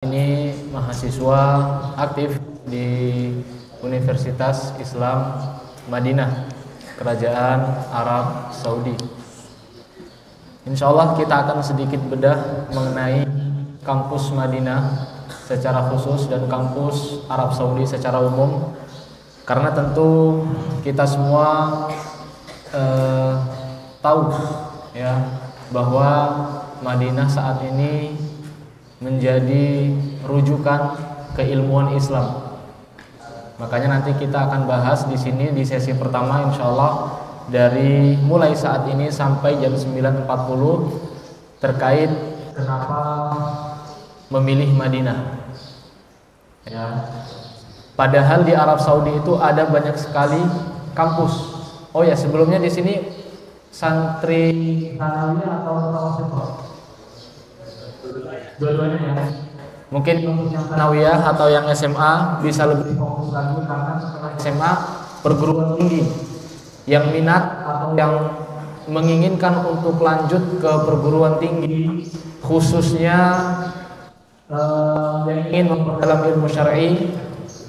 Ini mahasiswa aktif di Universitas Islam Madinah, Kerajaan Arab Saudi. Insya Allah kita akan sedikit bedah mengenai kampus Madinah secara khusus dan kampus Arab Saudi secara umum, karena tentu kita semua tahu ya bahwa Madinah saat ini menjadi rujukan keilmuan Islam. Makanya nanti kita akan bahas di sini di sesi pertama insyaallah dari mulai saat ini sampai jam 9.40 terkait kenapa memilih Madinah. Ya. Padahal di Arab Saudi itu ada banyak sekali kampus. Oh ya, sebelumnya di sini santri sanawiyah atau mutawasithah? Dua-duanya ya. Mungkin yang sanawiyah atau yang SMA bisa lebih fokus lagi karena setelah SMA perguruan tinggi yang minat atau yang menginginkan untuk lanjut ke perguruan tinggi, khususnya yang ingin memperdalam ilmu syar'i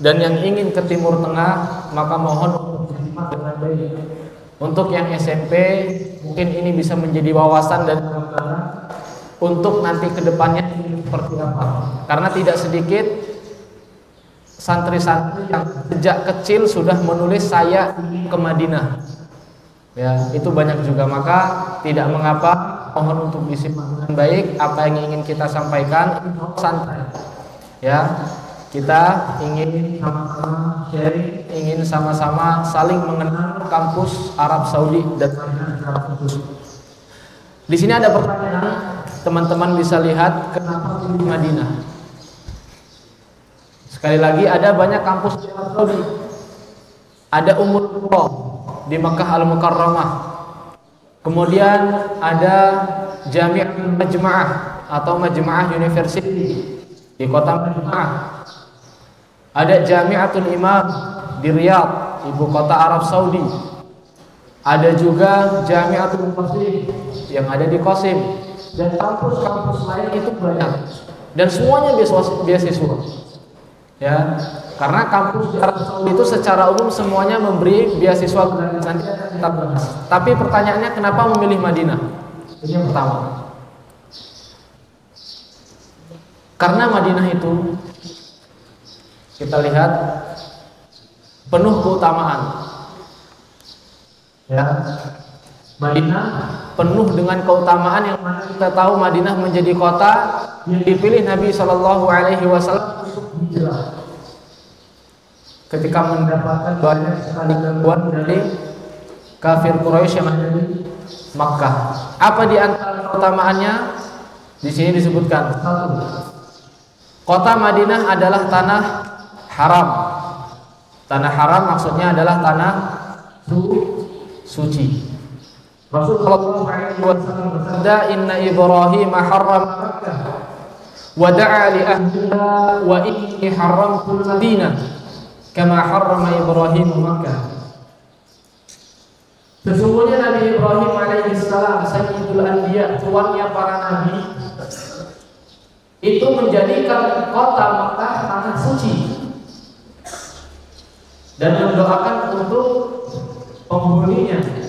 dan yang ingin ke Timur Tengah, maka mohon untuk disimak dengan baik. Untuk yang SMP mungkin ini bisa menjadi wawasan dan untuk nanti kedepannya seperti apa. Karena tidak sedikit santri-santri yang sejak kecil sudah menulis saya ingin ke Madinah. Ya, itu banyak juga. Maka tidak mengapa, mohon untuk disimak dengan baik apa yang ingin kita sampaikan. Santai. Ya, kita ingin sama-sama sharing, ingin sama-sama saling mengenal kampus Arab Saudi dan secara khusus. Di sini ada pertanyaan, teman-teman bisa lihat kenapa pilih Madinah. Sekali lagi, ada banyak kampus di Arab Saudi. Ada Ummul Qura di Makkah Al-Mukarramah. Kemudian ada Jami'atul Majma'ah atau Majma'ah University di kota Majma'ah. Ada Jami'atul Imam di Riyadh, ibu kota Arab Saudi. Ada juga Jami'atul Qasim yang ada di Qasim. Dan kampus-kampus lain itu banyak. Dan semuanya beasiswa. Ya, karena kampus di Arab Saudi itu secara umum semuanya memberi beasiswa gratis. Nanti kita bahas. Tapi pertanyaannya, kenapa memilih Madinah? Ini yang pertama. Karena Madinah itu kita lihat penuh keutamaan. Ya, Madinah penuh dengan keutamaan yang mana kita tahu Madinah menjadi kota yang dipilih Nabi Shallallahu Alaihi Wasallam untuk hijrah. Ketika mendapatkan banyak sekali gangguan dari kafir Quraisy yang ada di Makkah. Apa di antara keutamaannya? Di sini disebutkan. Satu, kota Madinah adalah tanah haram. Tanah haram maksudnya adalah tanah suci. Rasulullah SAW bersabda, Inna Ibrahim harram Makkah wa da'a li ahliha wa inni haramtul Madinah kama harrama Ibrahim Makkah. Sesungguhnya Nabi Ibrahim alaihissalam, Sayyidul Anbiya, tuannya para nabi, itu menjadikan kota Makkah tanah suci dan mendoakan untuk penghuninya.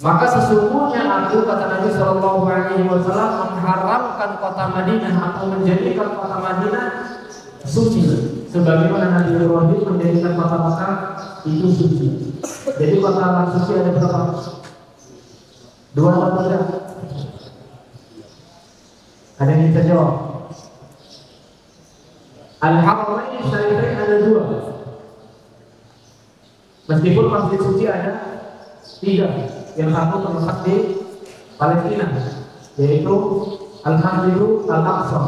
Maka sesungguhnya aku, kata Nabi Shallallahu Alaihi Wasallam, mengharamkan kota Madinah atau menjadikan kota Madinah suci, sebagaimana Nabi Ibrahim menjadikan kota Makkah itu suci. Jadi kota suci ada berapa? Dua atau tiga? Ada yang bisa jawab? Al-Haramain Syarifain ada dua. Meskipun masjid suci ada tiga. Yang satu terletak di Palestina, yaitu Al-Masjidul Al-Aqsa.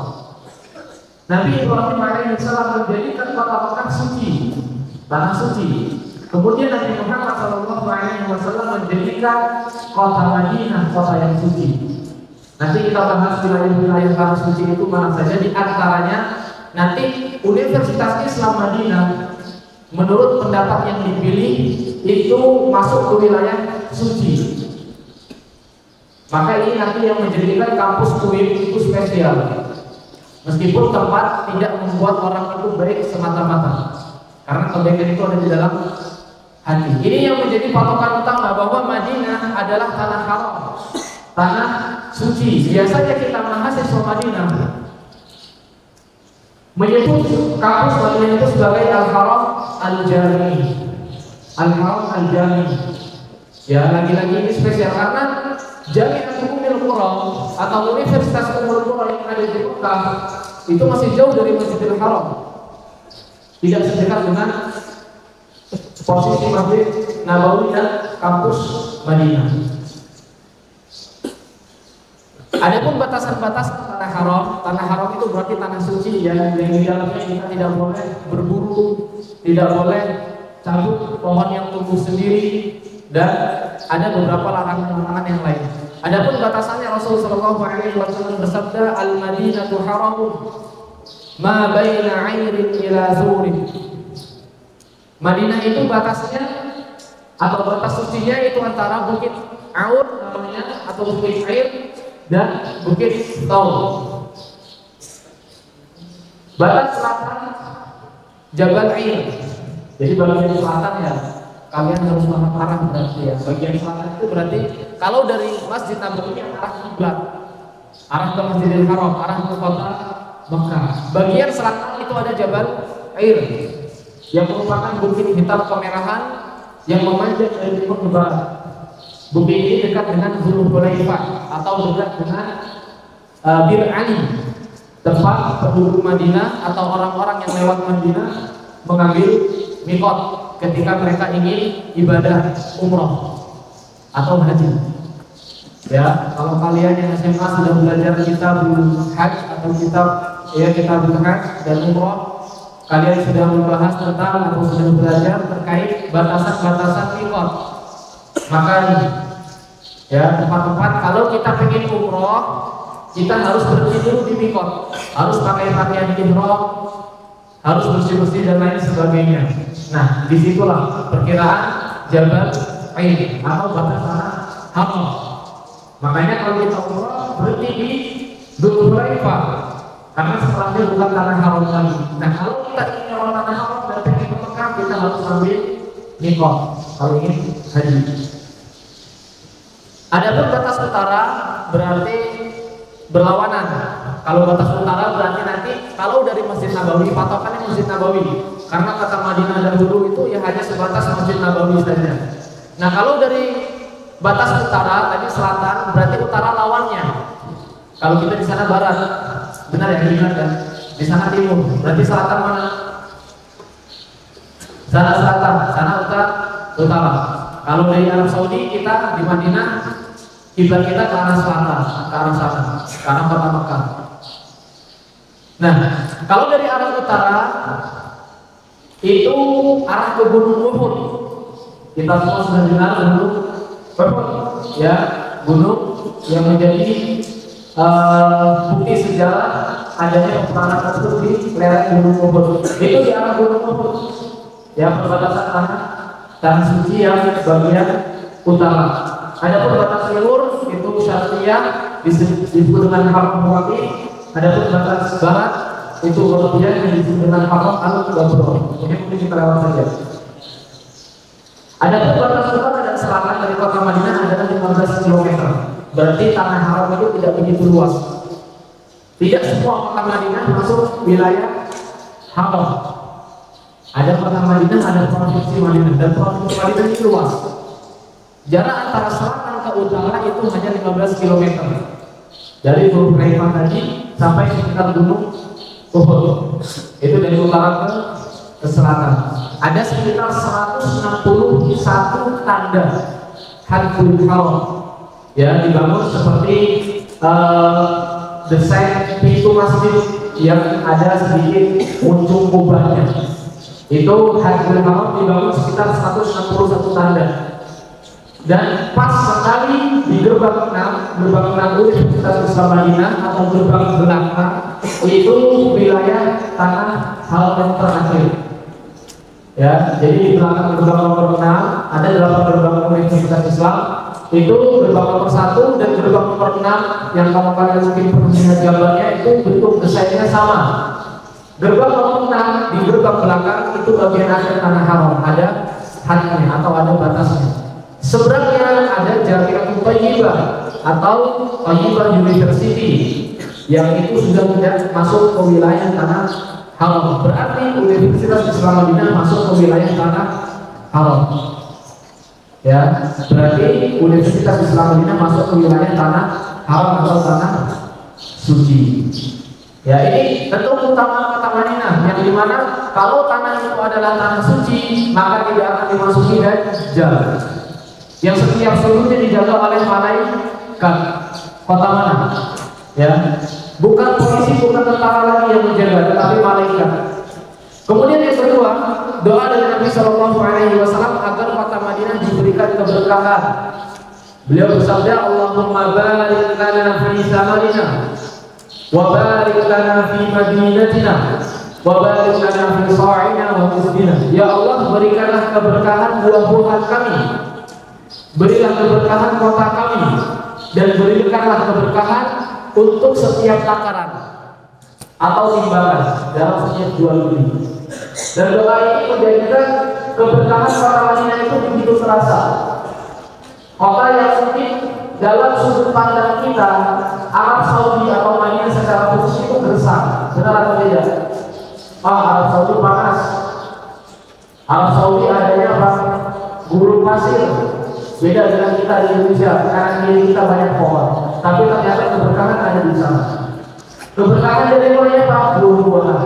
Nabi Ibrahim alaihissalam menjadikan kota Makkah suci, tanah suci. Kemudian Nabi Muhammad SAW menjadikan kota Madinah kota yang suci. Nanti kita bahas wilayah-wilayah tanah suci itu mana saja. Di antaranya nanti Universitas Islam Madinah menurut pendapat yang dipilih itu masuk ke wilayah suci. Maka ini nanti yang menjadikan kampus UIN itu spesial. Meskipun tempat tidak membuat orang itu baik semata-mata, karena kebaikan itu ada di dalam hati. Ini yang menjadi patokan utama bahwa Madinah adalah tanah haram, tanah suci. Biasanya kita mahasiswa Madinah menyebut kampus Madinah itu sebagai Al-Haram Al-Jami. Al-Haram Al-Jami. Ya, lagi-lagi ini spesial karena Jami'atul Ummul Qura atau Universitas Ummul Qura yang ada di Mekah itu masih jauh dari Masjidil Haram. Tidak sedekat dengan posisi Masjid Nabawi dan kampus Madinah. Adapun batasan-batasan tanah haram itu berarti tanah suci yang di dalamnya kita tidak boleh berburu, tidak boleh cabut pohon yang tumbuh sendiri, dan ada beberapa larangan-larangan yang lain. Adapun batasannya Rasulullah SAW bersabda, Al-Madinatu haramun ma baina 'airin ila zurin. Madinah itu batasnya atau batas sucinya itu antara Bukit Aur namanya atau Bukit Air dan Bukit Taur. Batas selatan Jabal Air. Jadi bagian selatan ya kalian harus paham arah berarti ya. Bagian selatan itu berarti kalau dari Masjid Nabawi arah kiblat, arah ke Masjidil Haram, arah ke kota Mekah. Bagian selatan itu ada Jabal Air yang merupakan bukit hitam kemerahan yang memanjat dari timur ke barat. Bukit ini dekat dengan Dzul Hulaifah atau dekat dengan Bir Ali, tempat penduduk Madinah atau orang-orang yang lewat Madinah mengambil mikot ketika mereka ingin ibadah umroh atau haji. Ya, kalau kalian yang SMA sudah belajar kitabul haji atau kitabul haji dan umroh, kalian sudah membahas tentang atau sudah belajar terkait batasan-batasan mikot. Maka ya tempat-tempat kalau kita pengen umroh, kita harus berhenti dulu di mikot, harus pakai pakaian ihram, harus bersih-bersih dan lain sebagainya. Nah, disitulah perkiraan Jabal Air atau batas tanah haram. Makanya kalau kita umroh berhenti di Dzul Hulaifah karena setelahnya bukan tanah haram lagi. Nah, kalau kita ingin orang tanah haram dan pengen ke Mekah, kita harus ambil mikot kalau ingin haji. Adapun batas utara berarti berlawanan. Kalau batas utara berarti nanti kalau dari Masjid Nabawi, patokannya Masjid Nabawi. Karena kata Madinah dahulu itu ya hanya sebatas Masjid Nabawi saja. Nah, kalau dari batas utara tadi selatan berarti utara lawannya. Kalau kita di sana barat, benar ya, benar kan? Di sana timur, berarti selatan mana? Sana selatan, sana utara. Kalau dari Arab Saudi kita di Madinah, kiblat kita ke arah selatan, ke arah sana, ke arah kota Mekah. Nah, kalau dari arah utara itu arah ke Gunung Uhud. Kita semua sudah dengar Gunung Uhud, ya, gunung yang menjadi bukti sejarah adanya peperangan tersebut di lereng Gunung Uhud. Itu di arah Gunung Uhud, ya, perbatasan tanah suci yang bagian utara. Adapun batas timur itu Syarqiyah disebut dengan Haram Waqi. Adapun batas barat itu Gharbiyah yang disebut dengan Haram Al-Ghabrah. Ini mungkin kita lewat saja. Adapun batas utara dan selatan dari kota Madinah adalah 15 km. Berarti tanah haram itu tidak begitu luas. Tidak semua kota Madinah masuk wilayah haram. Ada kota Madinah, ada provinsi Madinah, dan provinsi Madinah itu luas. Jarak antara selatan ke utara itu hanya 15 km. Dari Dzul Hulaifah tadi sampai sekitar Gunung Uhud. Itu dari utara ke selatan. Ada sekitar 161 tanda Hadjul Haram. Ya, dibangun seperti desain pintu masjid yang ada sedikit muncul kubahnya. Itu Hadjul Haram dibangun sekitar 161 tanda. Dan pas sekali di gerbang 6 Universitas Islam Madinah atau gerbang belakang itu wilayah tanah haram terakhir. Ya, jadi di belakang gerbang nomor 6 ada 8 gerbang Universitas Islam, itu gerbang nomor 1 dan gerbang nomor 6 yang kalian mungkin pernah lihat gambarnya itu bentuk desainnya sama. Gerbang nomor 6 di gerbang belakang itu bagian akhir tanah haram, ada hadnya atau ada batasnya. Seberangnya ada Jami'atul Thayyibah atau Thayyibah University yang itu sudah tidak masuk ke wilayah tanah haram. Berarti Universitas Islam Madinah masuk ke wilayah tanah haram. Ya, berarti Universitas Islam Madinah masuk ke wilayah tanah haram atau tanah suci. Ya, ini tentu utama kota Madinah yang dimana kalau tanah itu adalah tanah suci maka tidak akan dimasuki dajjal. Yang setiap seluruhnya dijaga oleh malaikat. Kota mana? Ya, bukan polisi, bukan tentara lagi yang menjaga, tetapi malaikat. Kemudian yang kedua, doa dari Nabi Shallallahu Alaihi Wasallam agar kota Madinah diberikan keberkahan. Beliau bersabda, Allahumma barik lana fi samarina, wa barik lana fi madinatina, wa barik lana fi sa'ina wa musbina. Ya Allah, berikanlah keberkahan buah-buahan kami, berilah keberkahan kota kami, dan berikanlah keberkahan untuk setiap takaran atau timbangan dalam setiap jual beli. Dan doa ini menjadikan keberkahan kota Madinah itu begitu terasa. Kota yang mungkin dalam sudut pandang kita Arab Saudi atau Madinah secara khusus itu gersang, benar atau tidak? Arab Saudi panas. Arab Saudi adanya apa? Gurun pasir. Beda dengan kita di Indonesia, karena di kita banyak pohon. Tapi ternyata keberkahan ada di sana. Keberkahan dari mulai apa? Buah-buahan.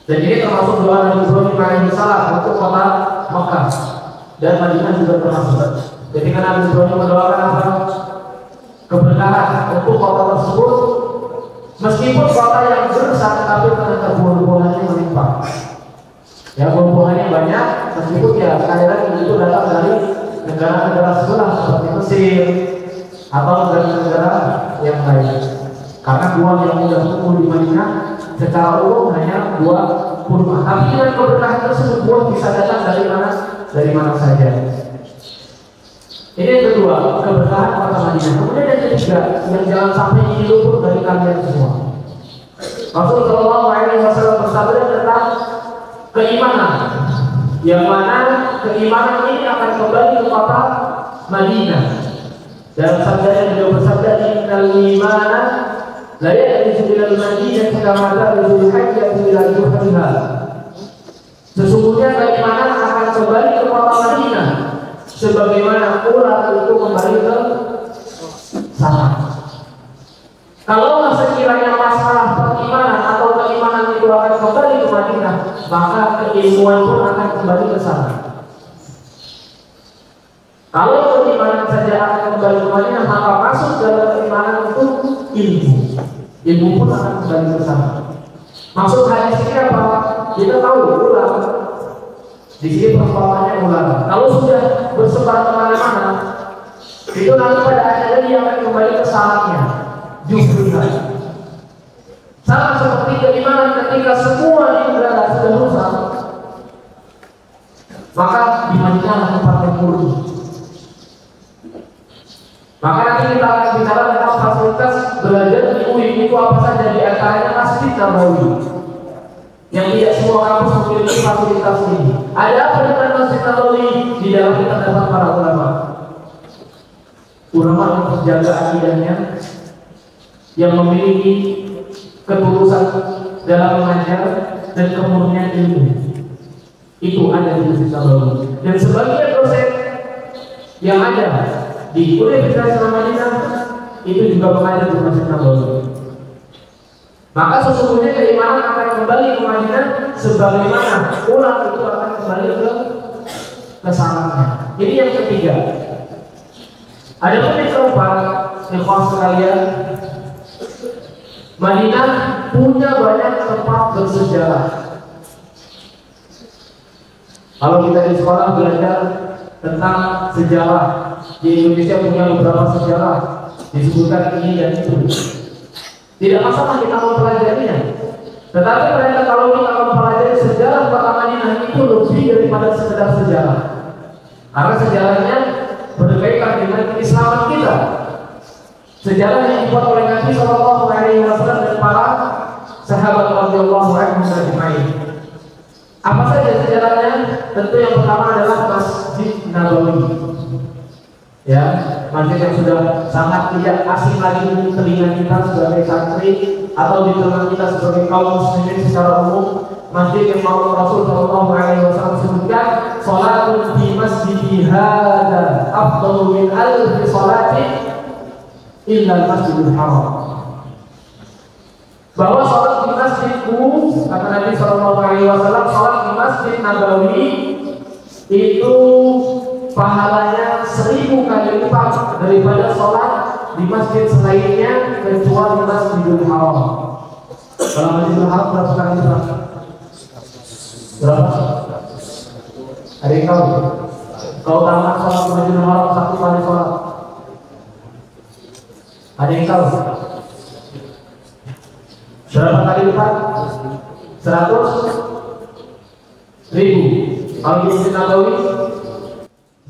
Dan ini termasuk doa Nabi Ibrahim alaihissalam untuk kota Mekah dan Madinah juga termasuk. Jadi karena Nabi Ibrahim mendoakan apa? Keberkahan untuk kota tersebut, meskipun kota yang gersang, tapi ternyata buah-buahannya melimpah. Ya, buah-buahannya banyak, meskipun ya sekali lagi itu datang dari negara-negara sebelah seperti Mesir atau negara-negara yang lain. Karena buah yang mudah tumbuh di Madinah secara umum hanya buah kurma. Tapi dengan keberkahan tersebut buah bisa datang dari mana? Dari mana saja. Ini yang kedua, keberkahan kota Madinah. Kemudian yang ketiga, yang jangan sampai ini luput dari kalian semua. Rasulullah Shallallahu Alaihi Wasallam bersabda tentang keimanan, yang mana keimanan ini akan kembali ke kota Madinah. Dalam sabda yang beliau bersabda, innal imana la ya'rizu ilal Madinah kama ta'rizu al-hayyatu ila juhriha. Sesungguhnya keimanan akan kembali ke kota Madinah sebagaimana ular itu kembali ke sarang. Kalau sekiranya masalah perimanan atau keimanan itu akan kembali ke Madinah, maka keilmuan pun akan kembali ke sana. Kalau keimanan saja akan kembali ke Madinah, maka masuk dalam keimanan itu ilmu. Ilmu pun akan kembali ke sana. Maksud hadis ini apa? Kita tahu ular. Di sini perumpamannya ular. Kalau sudah bersebar kemana-mana, itu nanti pada akhirnya dia akan kembali ke sarangnya. Juga sama seperti keimanan ketika semua indera sudah rusak, maka di Madinah tempat yang murni. Maka nanti kita akan bicara tentang fasilitas belajar di UI itu apa saja, di antaranya Masjid Nabawi yang tidak semua kampus memiliki fasilitas ini. Ada apa dengan Masjid Nabawi? Di dalamnya terdapat para ulama yang terjaga akidahnya, yang memiliki ketulusan dalam mengajar dan kemurnian ilmu. Itu ada di Masjid Nabawi. Dan sebagian dosen yang ada di Universitas Islam Madinah itu juga mengajar di Masjid Nabawi. Maka sesungguhnya keimanan akan kembali ke Madinah sebagaimana ular itu akan kembali ke sarangnya. Ini yang ketiga. Ada pun yang keempat, ikhwan sekalian, Madinah punya banyak tempat bersejarah. Kalau kita di sekolah belajar tentang sejarah, di Indonesia punya beberapa sejarah, disebutkan ini dan itu. Tidak masalah kita mempelajarinya. Tetapi ternyata kalau kita mempelajari sejarah kota Madinah itu lebih daripada sekedar sejarah. Karena sejarahnya berkaitan dengan Sejarah yang dibuat oleh Nabi Shallallahu Alaihi Wasallam dan para sahabat radhiyallahu anhum ajma'in. Apa saja sejarahnya? Tentu yang pertama adalah Masjid Nabawi. Ya, masjid yang sudah sangat tidak asing lagi di telinga kita sebagai santri atau di telinga kita sebagai kaum muslimin secara umum. Masjid yang mau Rasul Shallallahu Alaihi Wasallam sebutkan, "Salatun di masjidi hada afdalu min alfi salatin illa Masjidil Haram." Bahwa salat di masjidku, kata Nabi Shallallahu Alaihi Wasallam, salat di Masjid Nabawi itu pahalanya 1000 kali lipat daripada salat di masjid selainnya kecuali Masjidil Haram. Kalau Masjidil Haram berapa kali lipat? Berapa? Ada yang tahu? Kau tamat salat di Masjidil Haram 1 kali salat. Ada yang tahu? Berapa kali lipat? 100.000. Kalau di Masjid Nabawi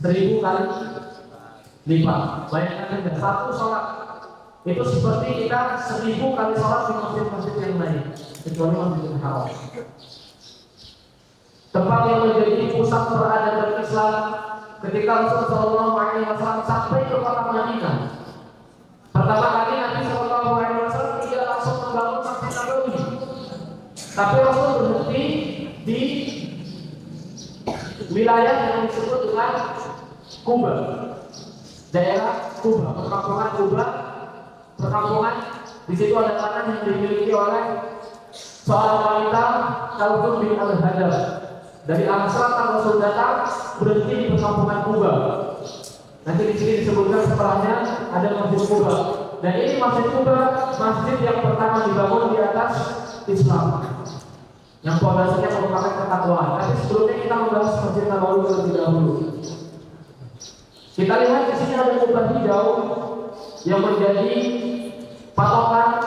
1000 kali lipat. Bayangkan saja satu sholat itu seperti kita 1000 kali sholat di masjid-masjid yang lain, kecuali Masjidil Haram. Tempat yang menjadi pusat peradaban Islam ketika Rasulullah Shallallahu Alaihi Wasallam sampai ke kota Madinah. Pertama kali Nabi Shallallahu Alaihi Wasallam tidak langsung membangun Masjid Nabawi, tapi Rasul berhenti di wilayah yang disebut dengan Kuba, daerah Kuba, perkampungan Kuba, perkampungan. Di situ ada tanah yang dimiliki oleh seorang wanita Kalthum bin Al-Hadar. Dari arah selatan Rasul datang berhenti di perkampungan Kuba. Nanti di sini disebutkan setelahnya ada Masjid Kuba. Dan ini Masjid Kuba, masjid yang pertama dibangun di atas Islam, yang pondasinya merupakan ketakwaan. Tapi sebelumnya kita membahas Masjid Nabawi terlebih dahulu. Kita lihat di sini ada kubah hijau yang menjadi patokan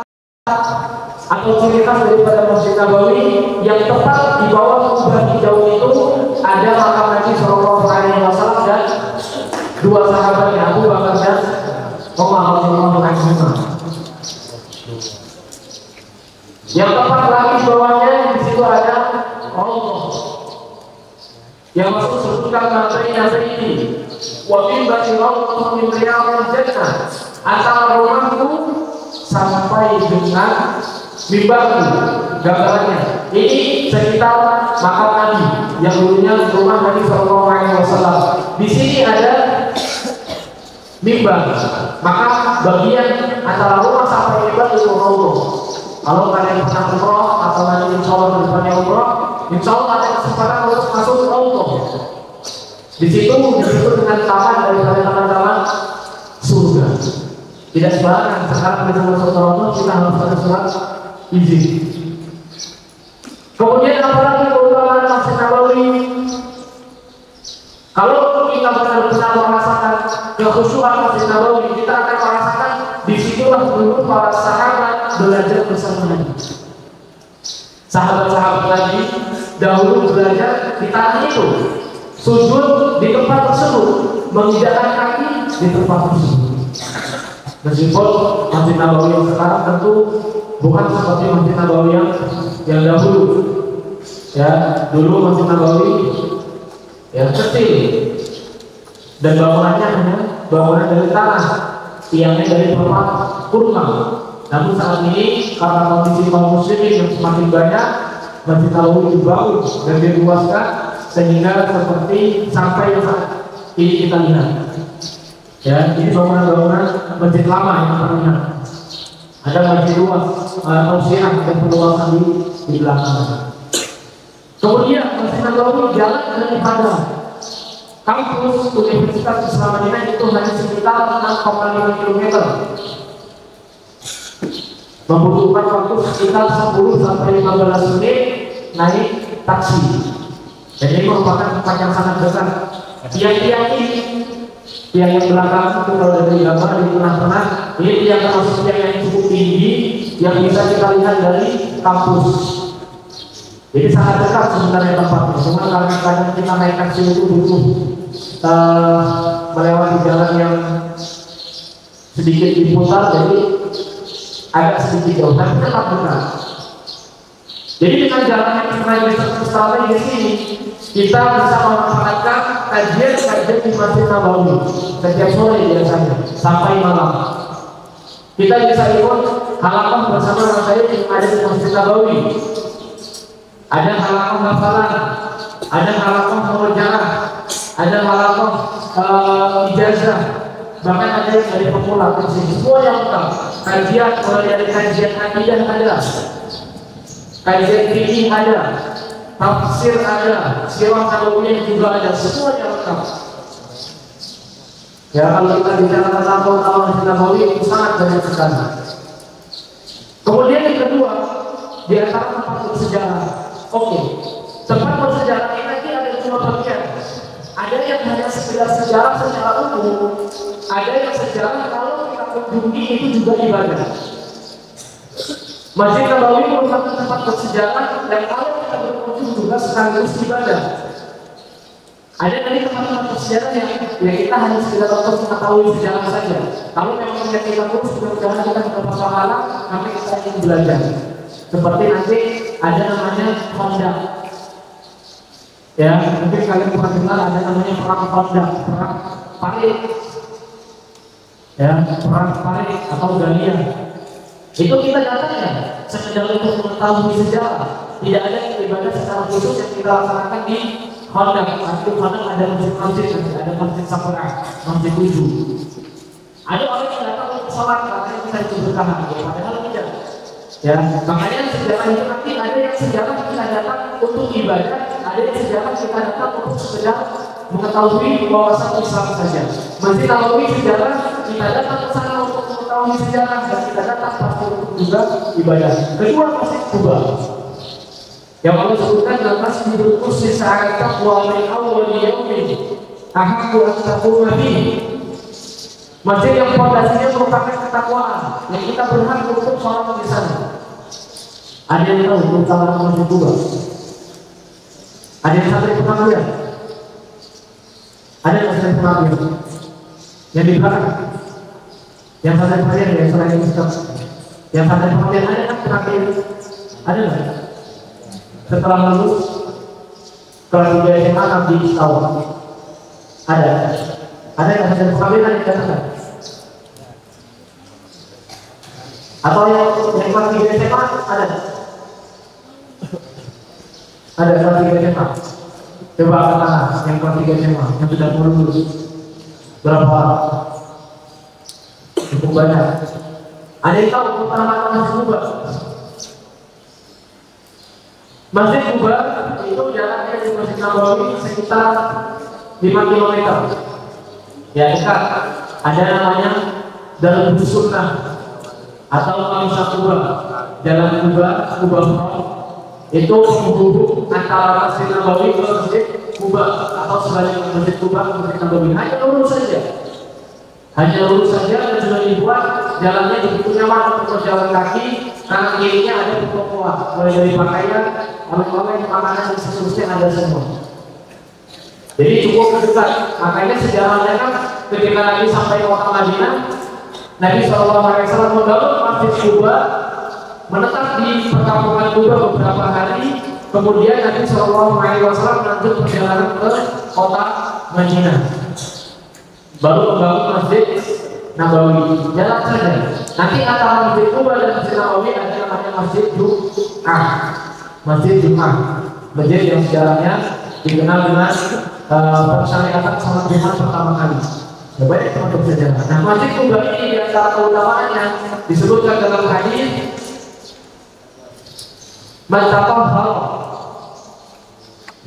atau ciri khas daripada Masjid Nabawi. Yang tepat di bawah kubah hijau itu ada makam Nabi Shallallahu Alaihi Wasallam dan dua sahabatnya, Abu Bakar dan Umar radhiyallahu anhum. Yang tepat lagi di bawahnya di situ ada Allah yang masuk sebutkan nama ini. Wa min ba'irau min riyadil jannah, antara rumahku sampai dengan mimbarku, gambarannya ini sekitar makam Nabi yang dulunya rumah Nabi Shallallahu Alaihi Wasallam. Di sini ada mimbar, maka bagian antara rumah sampai mimbar itu Allah. Kalau kalian pernah umroh atau nanti insya Allah berdepannya umroh, insya Allah ada kesempatan untuk masuk Allah. Di situ disebut dengan taman daripada taman-taman surga. Tidak sembarangan sekarang kita masuk ke Allah, kita harus ada surat izin. Kemudian apalagi keutamaan Masjid Nabawi? Kalau kita benar-benar merasakan kekhusyuan Masjid Nabawi, kita akan merasakan disitulah dulu para sahabat belajar bersama Nabi. Sahabat-sahabat Nabi dahulu belajar di tanah itu, sujud di tempat tersebut, menginjakkan kaki di tempat tersebut. Meskipun Masjid Nabawi yang sekarang tentu bukan seperti Masjid Nabawi yang dahulu. Ya, dulu Masjid Nabawi yang kecil dan bangunannya hanya bangunan dari tanah, tiangnya dari pelepah kurma. Namun saat ini karena kondisi kaum muslimin yang semakin banyak, Masjid Nabawi dibangun dan diluaskan sehingga seperti sampai saat ini kita lihat. Ya, ini bangunan-bangunan masjid lama yang terlihat. Ada masjid luas, tausiah dan perluasan di belakang. Kemudian Masjid Nabawi jalan dari Padang. Kampus Universitas Islam Madinah itu hanya sekitar 6,5 km. Membutuhkan waktu sekitar 10 sampai 15 menit naik taksi. Dan ini merupakan tempat yang sangat dekat. Tiang-tiang ini, tiang yang belakang itu kalau dari gambar di tengah-tengah, ini tiang termasuk tiang yang cukup tinggi yang bisa kita lihat dari kampus. Jadi sangat dekat sebenarnya tempatnya. Cuma karena kadang kita naik taksi itu butuh melewati jalan yang sedikit diputar, jadi agak sedikit jauh, tapi tetap benar. Jadi dengan jalan yang strategi ini, kita bisa memanfaatkan kajian di Masjid Nabawi setiap sore biasanya sampai malam. Kita bisa ikut halaqah bersama saya yang ada di Masjid Nabawi. Ada halaqah hafalan, ada halaqah murojaah, ada halaqah ijazah, bahkan ada yang dari pemula ke sini. Semua yang lengkap. Kajian mulai dari kajian akidah ada, kajian fikih ada, tafsir ada, sirah nabawiyah juga ada, semuanya lengkap. Ya, kalau kita bicara tentang Masjid Nabawi itu sangat banyak sekali. Kemudian yang kedua, di antara tempat bersejarah. Oke, tempat bersejarah ini nanti ada dua bagian. Ada yang hanya sekedar sejarah secara umum, ada yang sejarah kalau kita kunjungi itu juga ibadah. Masjid Nabawi merupakan tempat bersejarah dan kalau kita berkunjung juga sekaligus ibadah. Ada dari tempat-tempat bersejarah yang kita hanya sekedar untuk mengetahui sejarah saja. Kalau memang kita terus mudah-mudahan kita mendapat pahala, nanti kita ingin belajar. Seperti nanti ada namanya Honda. Ya, mungkin kalian pernah dengar ada namanya perang Honda, perang Parit. Ya, perang Parit atau Galia. Itu kita datangnya sekedar untuk mengetahui sejarah. Tidak ada ibadah secara khusus yang kita laksanakan di Honda. Nanti Honda ada masjid, ada masjid Sampurna, masjid 7. Ada orang yang datang untuk sholat, katanya kita itu berkah, padahal tidak. Ya, makanya sejarah itu nanti ada yang sejarah kita datang untuk ibadah, ada yang sejarah kita datang untuk sekedar mengetahui wawasan Islam saja. Masjid Nabawi sejarah kita datang ke sana untuk mengetahui sejarah dan kita datang pasti untuk juga ibadah. Kedua, Masjid Kuba yang Allah sebutkan dalam Masjidul Qudus sa'at taqwa min awwal yaumin ahaqqu an taquma fihi. Masjid yang fondasinya merupakan ketakwaan yang kita berhak untuk sholat di sana. Ada yang tahu tentang Masjid Kuba? Ada yang sampai pernah lihat? Ada yang sampai pernah lihat? Yang di belakang? Yang sampai pernah lihat ya selain Ustaz? Yang sampai pernah lihat ada kan pernah lihat? Ada nggak? Setelah lulus kelas 3 SMA nanti tahun ada yang sampai pernah lihat ada yang atau yang kelas 3 SMA ada kelas 3 SMA. Coba angkat tangan yang kelas 3 SMA yang sudah lulus. Berapa orang? Cukup banyak. Ada yang tahu pertama Masjid Kuba? Masjid Kuba itu jaraknya dari Masjid Nabawi sekitar 5 km. Ya dekat. Ada namanya Darul Sunnah atau Kamsa Kuba, Jalan Kuba itu menghubung antara Masjid Nabawi ke Masjid Kuba atau sebaliknya Masjid Kuba ke Masjid Nabawi. Hanya lurus saja dan sudah dibuat jalannya begitu nyaman untuk berjalan kaki. Kanan kirinya ada pertokoan, mulai dari pakaian, oleh-oleh, makanan dan seterusnya ada semua. Jadi cukup dekat. Makanya sejarahnya kan ketika Nabi sampai ke kota Madinah, Nabi SAW membangun Masjid Kuba, menetap di perkampungan Kuba beberapa hari, kemudian Nabi SAW melanjut perjalanan ke kota Madinah, baru membangun Masjid Nabawi. Jalan saja. Nanti antara Masjid Kuba dan Masjid Nabawi ada namanya Masjid Jum'ah. Masjid Jum'ah, masjid yang sejarahnya dikenal dengan persyariatan salat Jumat pertama kali. Banyak teman bersejarah. Nah, Masjid Kuba ini di antara keutamaannya disebutkan dalam hadis man tatahhara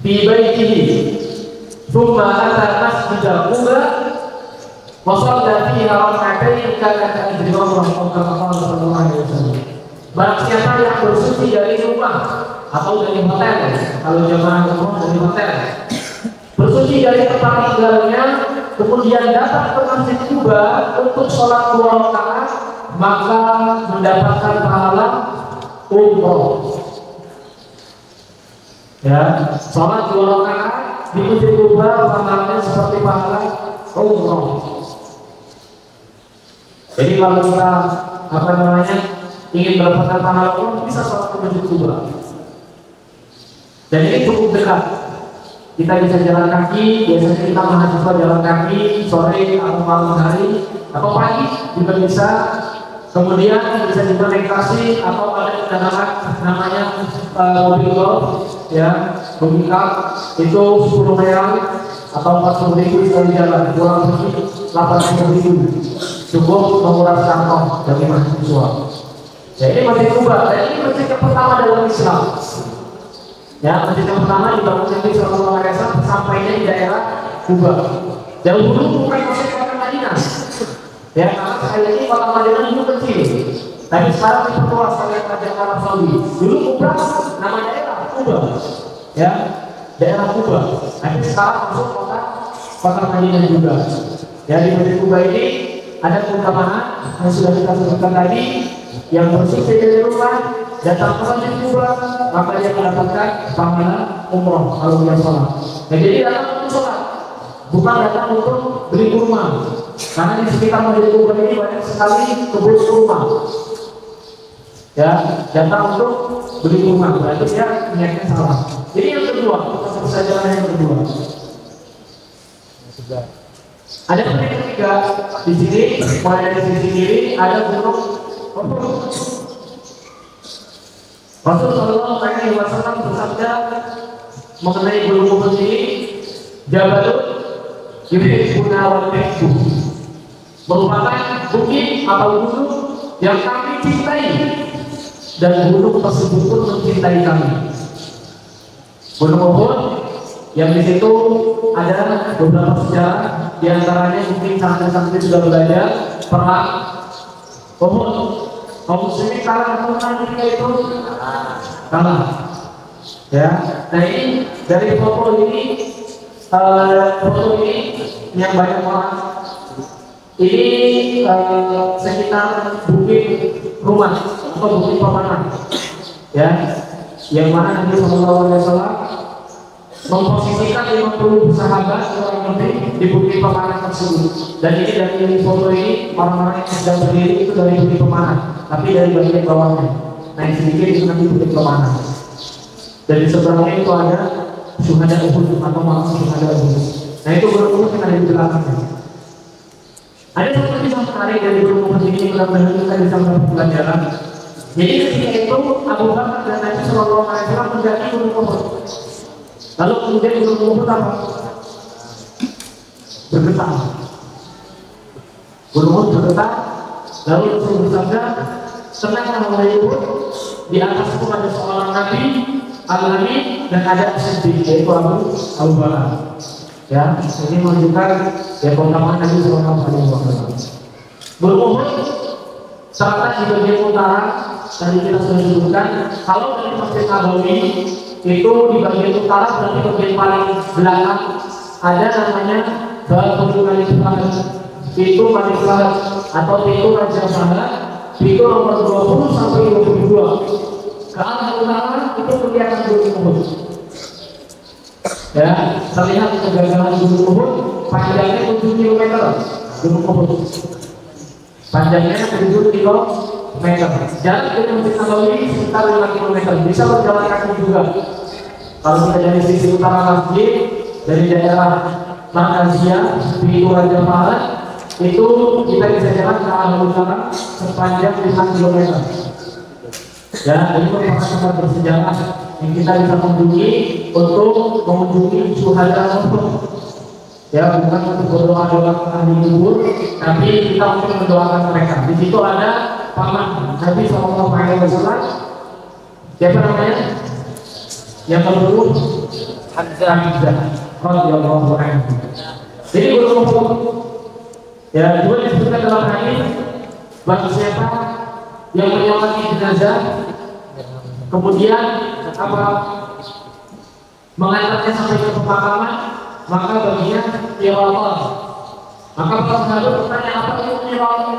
fi baitihi thumma ata Masjid Kuba wa shalla fiha rak'atain kana ajri umrah kama sallallahu alaihi wasallam. Barang siapa yang bersuci dari rumah atau dari hotel, kalau jemaah umroh dari hotel, bersuci dari tempat tinggalnya, kemudian datang ke Masjid Kuba untuk sholat 2 rakaat, maka mendapatkan pahala umroh. Ya, sholat 2 rakaat di Masjid Kuba pahalanya seperti pahala umroh. Jadi kalau kita ingin mendapatkan pahala Allah, bisa sholat ke Masjid Kuba. Dan ini cukup dekat. Kita bisa jalan kaki, biasanya kita mahasiswa jalan kaki sore atau malam hari atau pagi juga bisa. Kemudian bisa juga naik taksi atau ada kendaraan namanya mobil golf, ya, mobil car itu 10 real atau 40.000 sekali jalan, kurang lebih 80.000. Cukup menguras kantong dari mahasiswa. Ya, ini Masjid Kuba, dan ini masjid yang pertama dalam Islam. Ya, masjid yang pertama dibangun Nabi Sallallahu Alaihi Wasallam sampainya di daerah Kuba. Jauh dulu bukan masjid kota Madinah. Ya, karena sekali ini kota Madinah dulu kecil. Tapi sekarang diperluas oleh Kerajaan Arab Saudi. Dulu Kuba nama daerah Kuba. Ya, daerah Kuba. Tapi sekarang masuk kota Madinah juga. Ya, di Masjid Kuba ini ada keutamaan yang sudah kita sebutkan tadi. Yang bersih dari rumah datang ke Masjid Kuba, maka dia mendapatkan pahala umroh kalau dia sholat. Nah, jadi datang untuk sholat, bukan datang untuk beli kurma. Karena di sekitar Masjid Kuba ini banyak sekali kebun kurma. Ya, datang untuk beli kurma, berarti dia niatnya salah. Jadi yang kedua, kita saja yang kedua. Ada yang ketiga di sini, mulai dari sisi kiri ada gunung Rasul Sallallahu Alaihi Wasallam bersabda mengenai gunung Uhud ini, Jabalun yuhibbuna wa nuhibbu, merupakan bukit atau gunung yang kami cintai dan gunung tersebut pun mencintai kami. Gunung Uhud yang di situ ada beberapa sejarah, di antaranya mungkin santri-santri sudah belajar perang Uhud. Kaum muslimin kalah atau menang ketika itu? Kalah. Ya. Nah, ini dari foto ini yang banyak orang. Ini sekitar bukit rumah atau bukit pemanah. Ya. Yang mana Nabi Sallallahu Alaihi Wasallam memposisikan 50 sahabat orang lebih di bukit pemanah tersebut. Dan ini dari foto ini orang-orang yang sedang berdiri itu dari bukit pemanah, tapi dari bagian bawahnya naik sedikit itu nanti bukit pemanah. Dan di sebelahnya itu ada syuhada Uhud atau malam syuhada Uhud. Nah, itu gunung Uhud yang ada di belakangnya. Ada satu kisah menarik dari gunung Uhud ini, mudah-mudahan kita bisa mendapat pelajaran. Jadi ketika itu Abu Bakar dan Nabi Sallallahu Alaihi Wasallam mendaki gunung Uhud. Lalu kemudian gunung Uhud apa? Bergetar. Gunung Uhud bergetar. Lalu Rasul bersabda, tenanglah wahai Uhud, di atasku ada seorang Nabi, Al-Amin, dan ada Siddiq, yaitu Abu Bakar. Ya, ini menunjukkan ya keutamaan Nabi Sallallahu Alaihi Wasallam. Gunung Uhud terletak di bagian utara. Tadi kita sudah sebutkan, kalau dari Masjid Nabawi itu di bagian utara, berarti bagian paling belakang ada namanya Babul Malik Fahad. Itu Malik Fahad atau itu Raja Fahad, itu nomor 20 sampai 22. Ke arah utara itu kelihatan Gunung Uhud. Ya, terlihat kegagalan Gunung Uhud, panjangnya 7 km. Gunung Uhud panjangnya 7 km. Jarak dari Masjid Nabawi sekitar 5 km. Bisa berjalan kaki juga. Kalau kita dari sisi utara masjid, dari daerah Markazia, di Raja Fahad, itu kita bisa jalan ke arah utara sepanjang 5 km. Ya, ini merupakan tempat bersejarah yang kita bisa kunjungi untuk mengunjungi syuhada Uhud. Ya, bukan untuk berdoa-doa ke ahli kubur, tapi kita untuk mendoakan mereka. Di situ ada paman Nabi Sallallahu Alaihi Wasallam. Siapa namanya? Yang kedua Hamzah radhiyallahu anhu. Jadi Gunung Uhud ya, dua disebutkan dalam hadis, bagi siapa yang menyolati jenazah kemudian mengantarnya sampai ke pemakaman, maka baginya qiratah. Maka para sahabat bertanya, apa itu qiratah?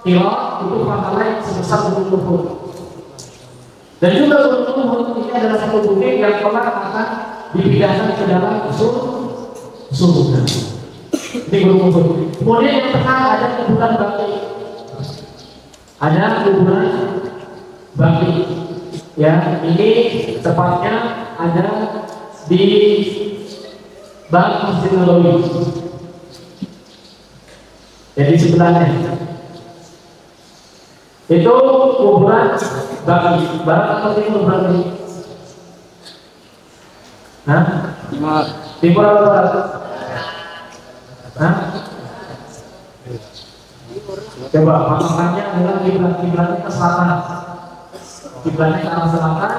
Qirat itu pahala yang sebesar Gunung Uhud. Dan juga Gunung Uhud ini adalah satu bukit yang kelak akan dipindahkan ke dalam surga. Ini Gunung Uhud. Kemudian yang tengah ada kuburan baki. ada kuburan Baqi. Ya, ini tepatnya ada di Bab Masjid Nabawi. Jadi sebelahnya itu kuburan Baqi. Barat atau timur berarti? Hah? Timur atau barat? Hah? Coba patokannya adalah kiblatnya ke selatan. Kiblatnya ke arah selatan,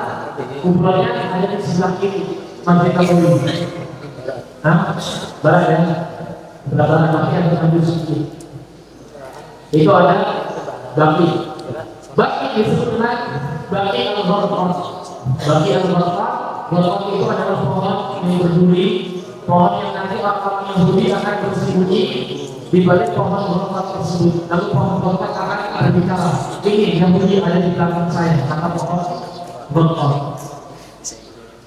kuburannya ada di sebelah kiri Masjid Nabawi. Hah? Barat ya? Belakang kaki ada lanjut sedikit. Itu ada Baqi. Baqi disebut dengan Baqi al-Gharqad. Baqi al-Gharqad, Gharqad itu adalah pohon yang berduri, pohon yang nanti orang-orang Yahudi akan bersembunyi di balik pohon Gharqad tersebut. Lalu pohon Gharqad akan berbicara, ini Yahudi ada di belakang saya, kata pohon Gharqad.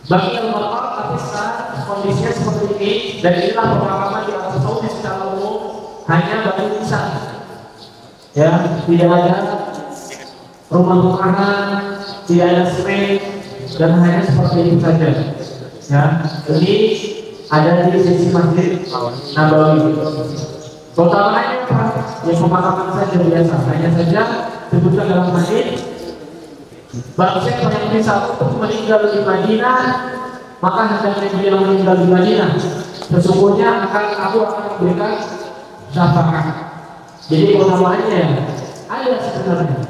Baqi al-Gharqad tapi sekarang kondisinya seperti ini, dan inilah pemakaman di Arab Saudi secara umum hanya batu nisan. Ya, tidak ada rumah-rumahan, tidak ada semen, dan hanya seperti itu saja. Ya, ini ada di sisi Masjid Nabawi. Keutamaannya apa? Ya pemakaman saja biasa. Hanya saja disebutkan dalam hadis, barang siapa yang bisa untuk meninggal di Madinah, maka hendaknya dia yang meninggal di Madinah. Sesungguhnya aku akan memberikan syafaat. Jadi keutamaannya ada sebenarnya.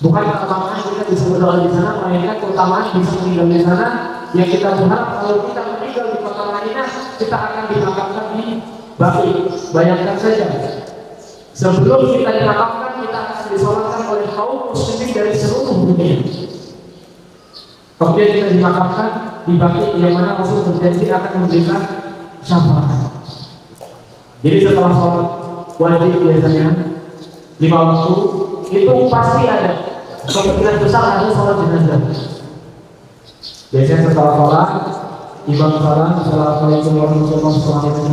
Bukan keutamaan kita bisa berdoa di sana, melainkan keutamaan bisa meninggal di sana. Yang kita berharap kalau kita meninggal di kota Madinah, kita akan dimakamkan di Baqi. Bayangkan saja, sebelum kita dimakamkan, kita akan disolatkan oleh kaum muslimin dari seluruh dunia. Kemudian kita dimakamkan di Baqi, yang mana Rasul berjanji akan memberikan syafaat. Jadi setelah sholat wajib biasanya 5 waktu itu pasti ada kemungkinan besar ada sholat jenazah. Biasanya setelah sholat imam salam, assalamualaikum warahmatullahi wabarakatuh.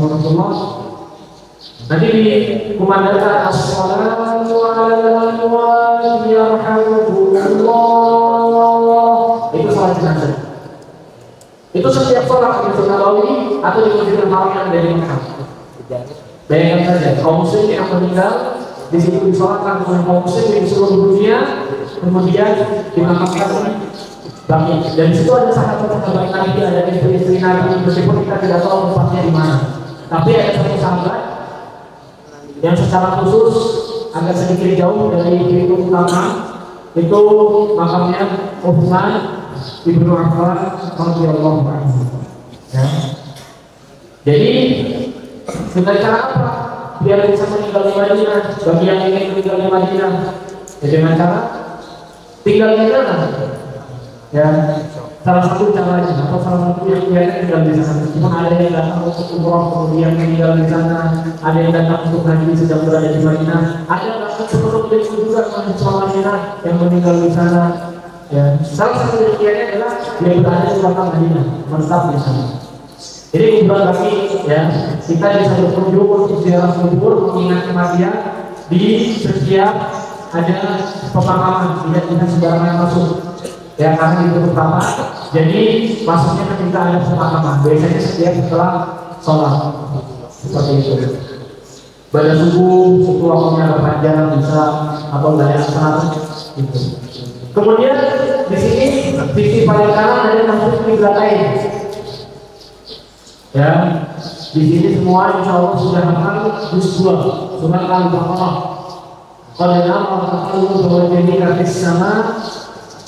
Nanti dikumandangkan as-salatu ala wa yarhamukumullah. Itu sholat jenazah. Itu setiap sholat di Masjid Nabawi atau di Masjidil Haram yang dari Mekah. Bayangkan saja, kaum muslim yang meninggal di situ disolatkan oleh kaum muslim di seluruh dunia, kemudian dimakamkan Baqi. Dan di situ ada sahabat-sahabat Nabi, ada istri-istri Nabi, meskipun kita tidak tahu tempatnya di mana. Tapi ada satu sahabat yang secara khusus agak sedikit jauh dari pintu utama, itu makamnya Utsman ibnu Affan radhiyallahu anhu. Ya. Jadi dengan cara apa? Biar bisa meninggal di Madinah. Bagi yang ingin meninggal di Madinah, ya dengan cara tinggal di sana. Ya, salah satu caranya atau salah satu yang biasanya tinggal di sana. Cuma ada yang datang untuk umroh kemudian meninggal di sana, ada yang datang untuk haji sedang berada di Madinah, ada yang datang sebelum dia juga mahasiswa Madinah yang meninggal di sana. Ya, salah satu yang biasanya adalah dia berada di belakang Madinah, menetap di sana. Jadi kuburan Baqi, ya, kita bisa berkunjung untuk ziarah kubur, mengingat kematian di setiap ada pemakaman, tidak bisa sembarangan masuk. Ya, karena itu pertama. Jadi masuknya ketika ada pemakaman, biasanya setiap setelah sholat, seperti itu. Pada subuh, itu waktunya berpanjang bisa atau banyak asar, gitu. Kemudian di sini sisi paling kanan ada masjid Qiblatain. Ya, di sini semua insya Allah sudah hafal juz 2 surat Al-Baqarah. Qad nara taqalluba wajhika fis sama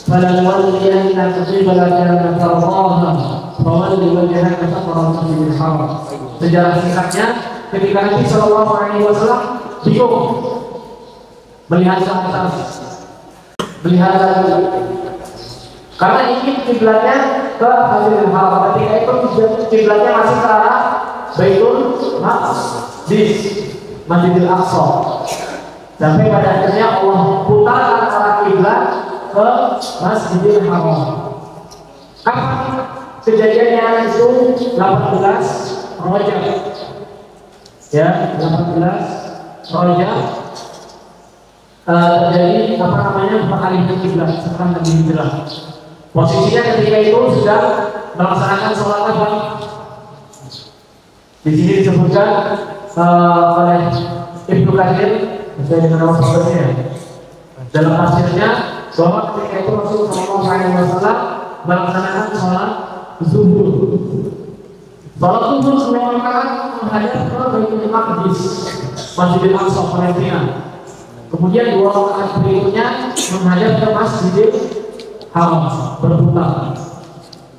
falanwalliyannaka qiblatan tardaha fawalli wajhaka shatral masjidil haram. Sejarah singkatnya, ketika Nabi sallallahu alaihi wasallam bingung melihat ke atas, melihat karena ini kiblatnya ke Masjidil Haram. Ketika itu kiblatnya masih ke arah Baitul Maqdis, Masjidil Aqsa. Sampai pada akhirnya Allah putarkan arah kiblat ke Masjidil Haram. Kapan kejadiannya? Itu 18 Rajab. Ya, 18 Rajab terjadi peralihan kiblat setelah Nabi hijrah. Posisinya ketika itu sedang melaksanakan sholat apa? Di sini disebutkan oleh Ibnu Katsir sesuai dengan nama sumbernya dalam tafsirnya bahwa ketika itu Rasulullah SAW melaksanakan sholat zuhur. Sholat zuhur semua rakaat menghadap ke Baitul Maqdis, Masjidil Aqsa Palestina. Kemudian 2 rakaat berikutnya menghadap ke Masjidil Haram berputar.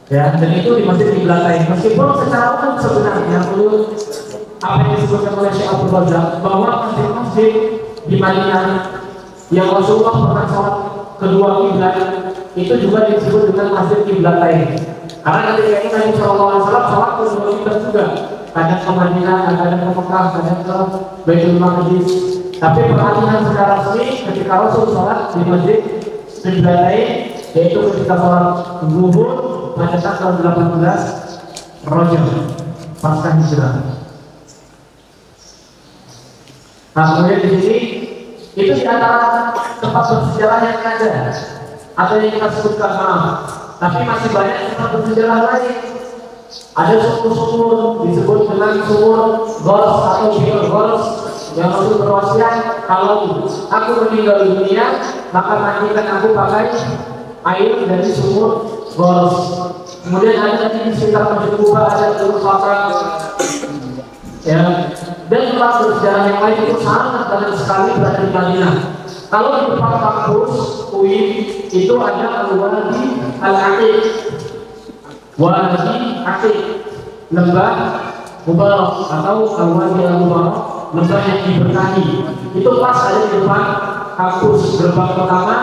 Ya, dan itu di masjid dibelatai. Meskipun secara umum sebenarnya menurut apa yang disebutkan oleh Syekh Abdul Razak bahwa masjid-masjid di Madinah yang Rasulullah pernah sholat kedua kiblat itu juga disebut dengan masjid kiblatain. Karena ketika itu Nabi SAW sholat kedua kiblat juga. Kadang ke Madinah, kadang ke Mekah, kadang ke Baitul Maqdis. Tapi perhatian secara resmi ketika Rasul sholat di masjid kiblatain, yaitu ketika sholat zuhur pada tanggal 18 Rajab pasca hijrah. Nah, kemudian di sini itu di antara tempat bersejarah yang ada atau yang kita sebutkan tapi masih banyak tempat bersejarah lain. Ada sumur-sumur disebut dengan sumur Gors atau Bir Gors yang Rasul berwasiat, kalau aku meninggal dunia maka mandikan aku pakai air dari sumur Gors. Kemudian ada di sekitar Masjid Kuba ada Teluk Fakar, ya, dan tempat bersejarah yang lain itu sangat banyak sekali berada di Madinah. Kalau di depan kampus UIN itu ada Al-Wadi Al-Aqiq, Wadi Aqiq, lembah Mubarak atau Al-Wadi Al-Mubarak, lembah yang diberkahi. Itu pas ada di depan kampus gerbang pertama,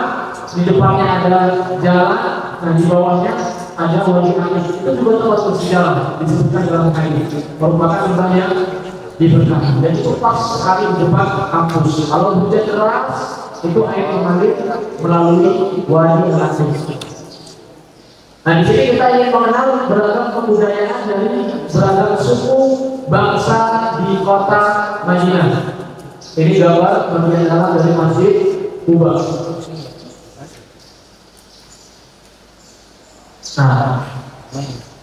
di depannya ada jalan, nah di bawahnya ada Wadi Aqiq. Itu juga tempat bersejarah disebutkan dalam hadis, merupakan lembah yang diberkahi. Dan itu pas sekali di depan kampus. Kalau hujan deras itu air mengalir melalui Wadi Al-Aqiq. Nah, di sini kita ingin mengenal beragam kebudayaan dari beragam suku bangsa di kota Madinah. Ini gambar bagian dalam dari Masjid Kuba. Nah,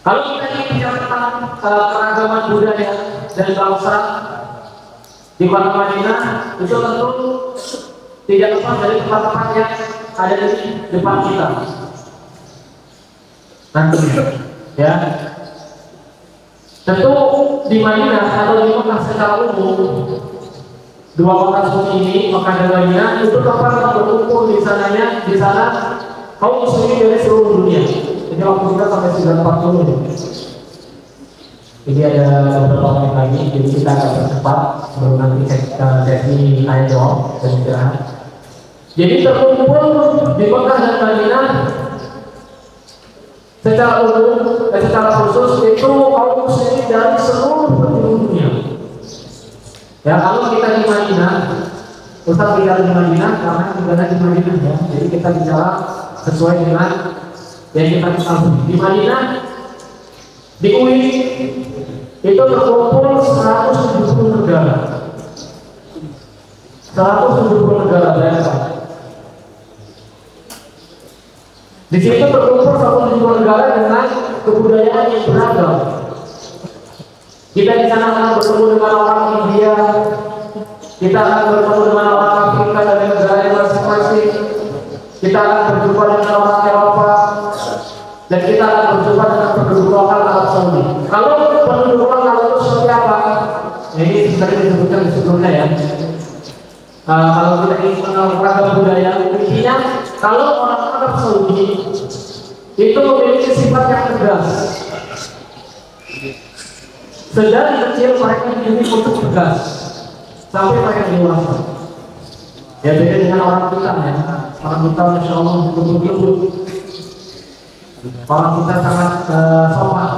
kalau kita ingin bicara tentang keragaman budaya dan bangsa di kota Madinah, itu tentu tidak lepas dari tempat-tempat yang ada di depan kita. Nanti, ya, tentu di Madinah atau di Mekah secara umum, dua kota suci ini, Mekah dan Madinah, itu tempat berkumpul di sana kaum muslimin dari seluruh dunia. Jadi waktu kita sampai 9.40. Jadi ada beberapa menit lagi, jadi kita akan bercepat sebelum nanti sesi tanya jawab dan istirahat. Jadi terkumpul di Mekah dan Madinah secara umum dan secara khusus itu kaum muslimin dari seluruh penjuru dunia. Ya, kalau kita di Madinah, Ustaz bicara di Madinah karena kita di Madinah, ya. Jadi kita bicara sesuai dengan yang kita ketahui. Di Madinah, di UIN itu terkumpul 170 negara. 170 negara, bayangkan. Di situ terkumpul 170 negara dengan kebudayaan yang beragam. Kita di sana akan bertemu dengan orang India, kita akan bertemu dengan orang Afrika dari negara yang masing-masing, kita akan berjumpa dengan orang Eropa, dan kita akan berjumpa dengan penduduk lokal Arab Saudi. Kalau penduduk lokal itu seperti apa? Ini sebenarnya disebutkan di sebelumnya, ya. Kalau kita ingin mengenal ragam budaya, intinya kalau orang Arab Saudi itu memiliki sifat yang tegas. Sedari kecil mereka dididik untuk tegas sampai mereka dewasa. Ya, beda dengan orang kita, ya. Orang kita, masya Allah, betul-betul. Orang kita sangat sopan.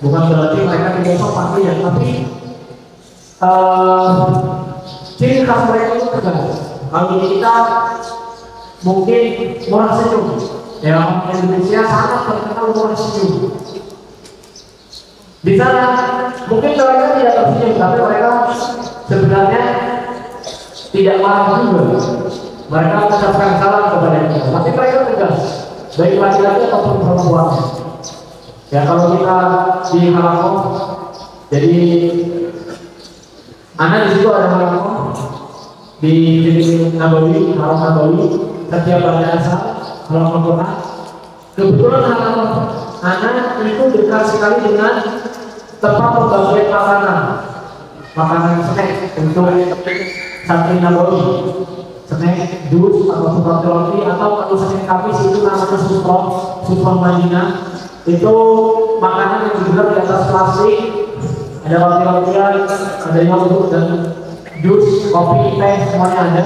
Bukan berarti mereka tidak sopan, ya, tapi ciri khas mereka itu tegas. Kalau di kita mungkin murah senyum, ya, orang Indonesia sangat terkenal murah senyum. Di sana mungkin mereka tidak tersenyum, tapi mereka sebenarnya tidak marah juga. mereka mengucapkan salam kepada kita, tapi mereka tegas, baik laki-laki ataupun perempuan. Ya kalau kita di Halakoh, jadi anak di situ ada Halakoh di Nabawi, Haram Nabawi, setiap pada asal Halakoh Quran. Kebetulan Halakoh anak itu dekat sekali dengan tempat pembagian makanan snack untuk santri Nabawi, snack, jus atau sup roti, atau kalau snack kapis itu namanya supron Madinah. Itu makanan yang dijual di atas plastik, ada roti-rotian, ada yogurt dan jus, kopi, teh, semuanya ada.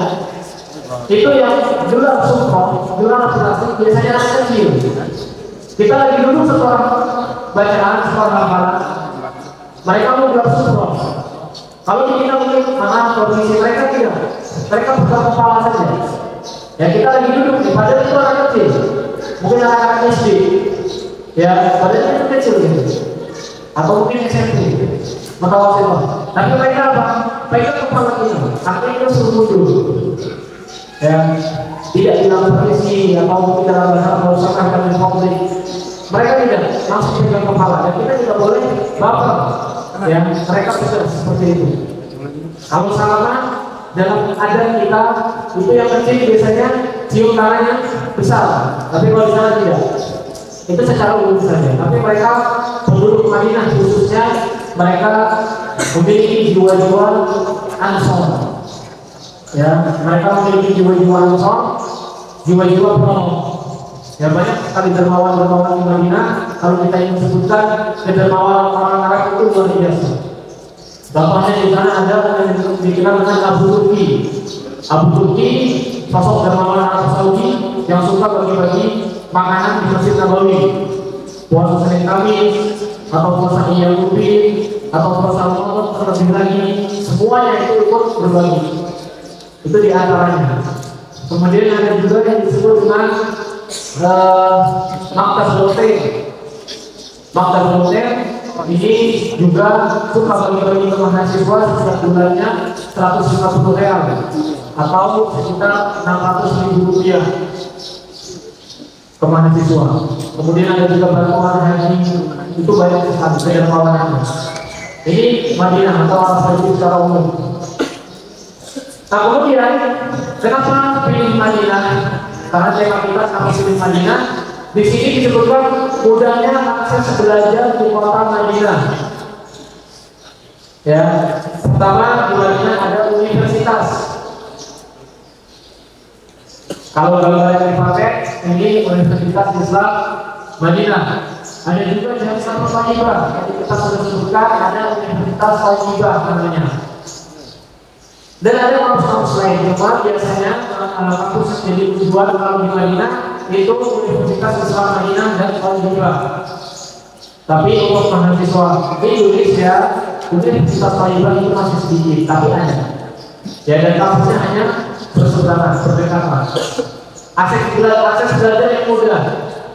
Itu yang jual supron, jual plastik biasanya anak kecil. Kita lagi duduk setelah bacaan, setelah hafalan, mereka mau jual supron. Kalau kita mungkin kondisi mereka tidak, mereka buka kepala saja. Ya kita lagi duduk, padahal itu anak kecil, mungkin anak SD. Ya, padahal itu kecil gitu. Atau mungkin SMP, matawasil. Tapi mereka apa? Mereka kepala kita, artinya kita suruh mundur. Ya, tidak bilang permisi atau mungkin dalam bahasa merusakan kami publik. Mereka tidak langsung pegang kepala, dan kita tidak boleh baper. Ya, mereka bisa seperti itu. Kalau salaman dalam adat kita itu yang kecil biasanya cium tangannya besar, tapi kalau di sana tidak. Itu secara umum saja. Tapi mereka penduduk Madinah khususnya mereka memiliki jiwa-jiwa Ansor. Ya, mereka memiliki jiwa-jiwa Ansor, jiwa-jiwa penolong. Ya banyak sekali dermawan-dermawan di Madinah. Kalau kita ingin sebutkan kedermawanan orang Arab itu luar biasa. Contohnya di sana ada yang dikenal dengan Abu Turki. Abu Turki sosok dermawan Arab Saudi yang suka bagi-bagi makanan di Masjid Nabawi, puasa Senin Kamis atau puasa Iyamudin atau puasa Ramadan terlebih lagi, semuanya itu ikut berbagi. Itu di antaranya. Kemudian ada juga yang disebut dengan Maktab Doter. Maktab Doter ini juga suka bagi-bagi ke mahasiswa setiap bulannya 150 real atau sekitar 600.000 rupiah ke mahasiswa. Kemudian ada juga bantuan haji, itu banyak sekali kedermawanannya. Ini Madinah atau Arab Saudi secara umum. Nah kemudian kenapa pilih Madinah? Karena tema kita kenapa pilih Madinah? Di sini disebutkan mudahnya akses belajar di kota Madinah. Ya, pertama di Madinah ada universitas. Kalau gambar yang dipakai ini Universitas Islam Madinah. Ada juga Jami'ah Thayyibah yang kita sudah sebutkan, ada Universitas Thayyibah namanya. Dan ada kampus-kampus lain, cuma biasanya kampus yang jadi tujuan kalau di Madinah itu Universitas Islam Madinah dan Thayyibah. Tapi untuk mahasiswa di Indonesia, Universitas Thayyibah itu masih sedikit, tapi ada. Ya, dan kampusnya hanya bersebelahan, berdekatan. Akses belajar yang mudah.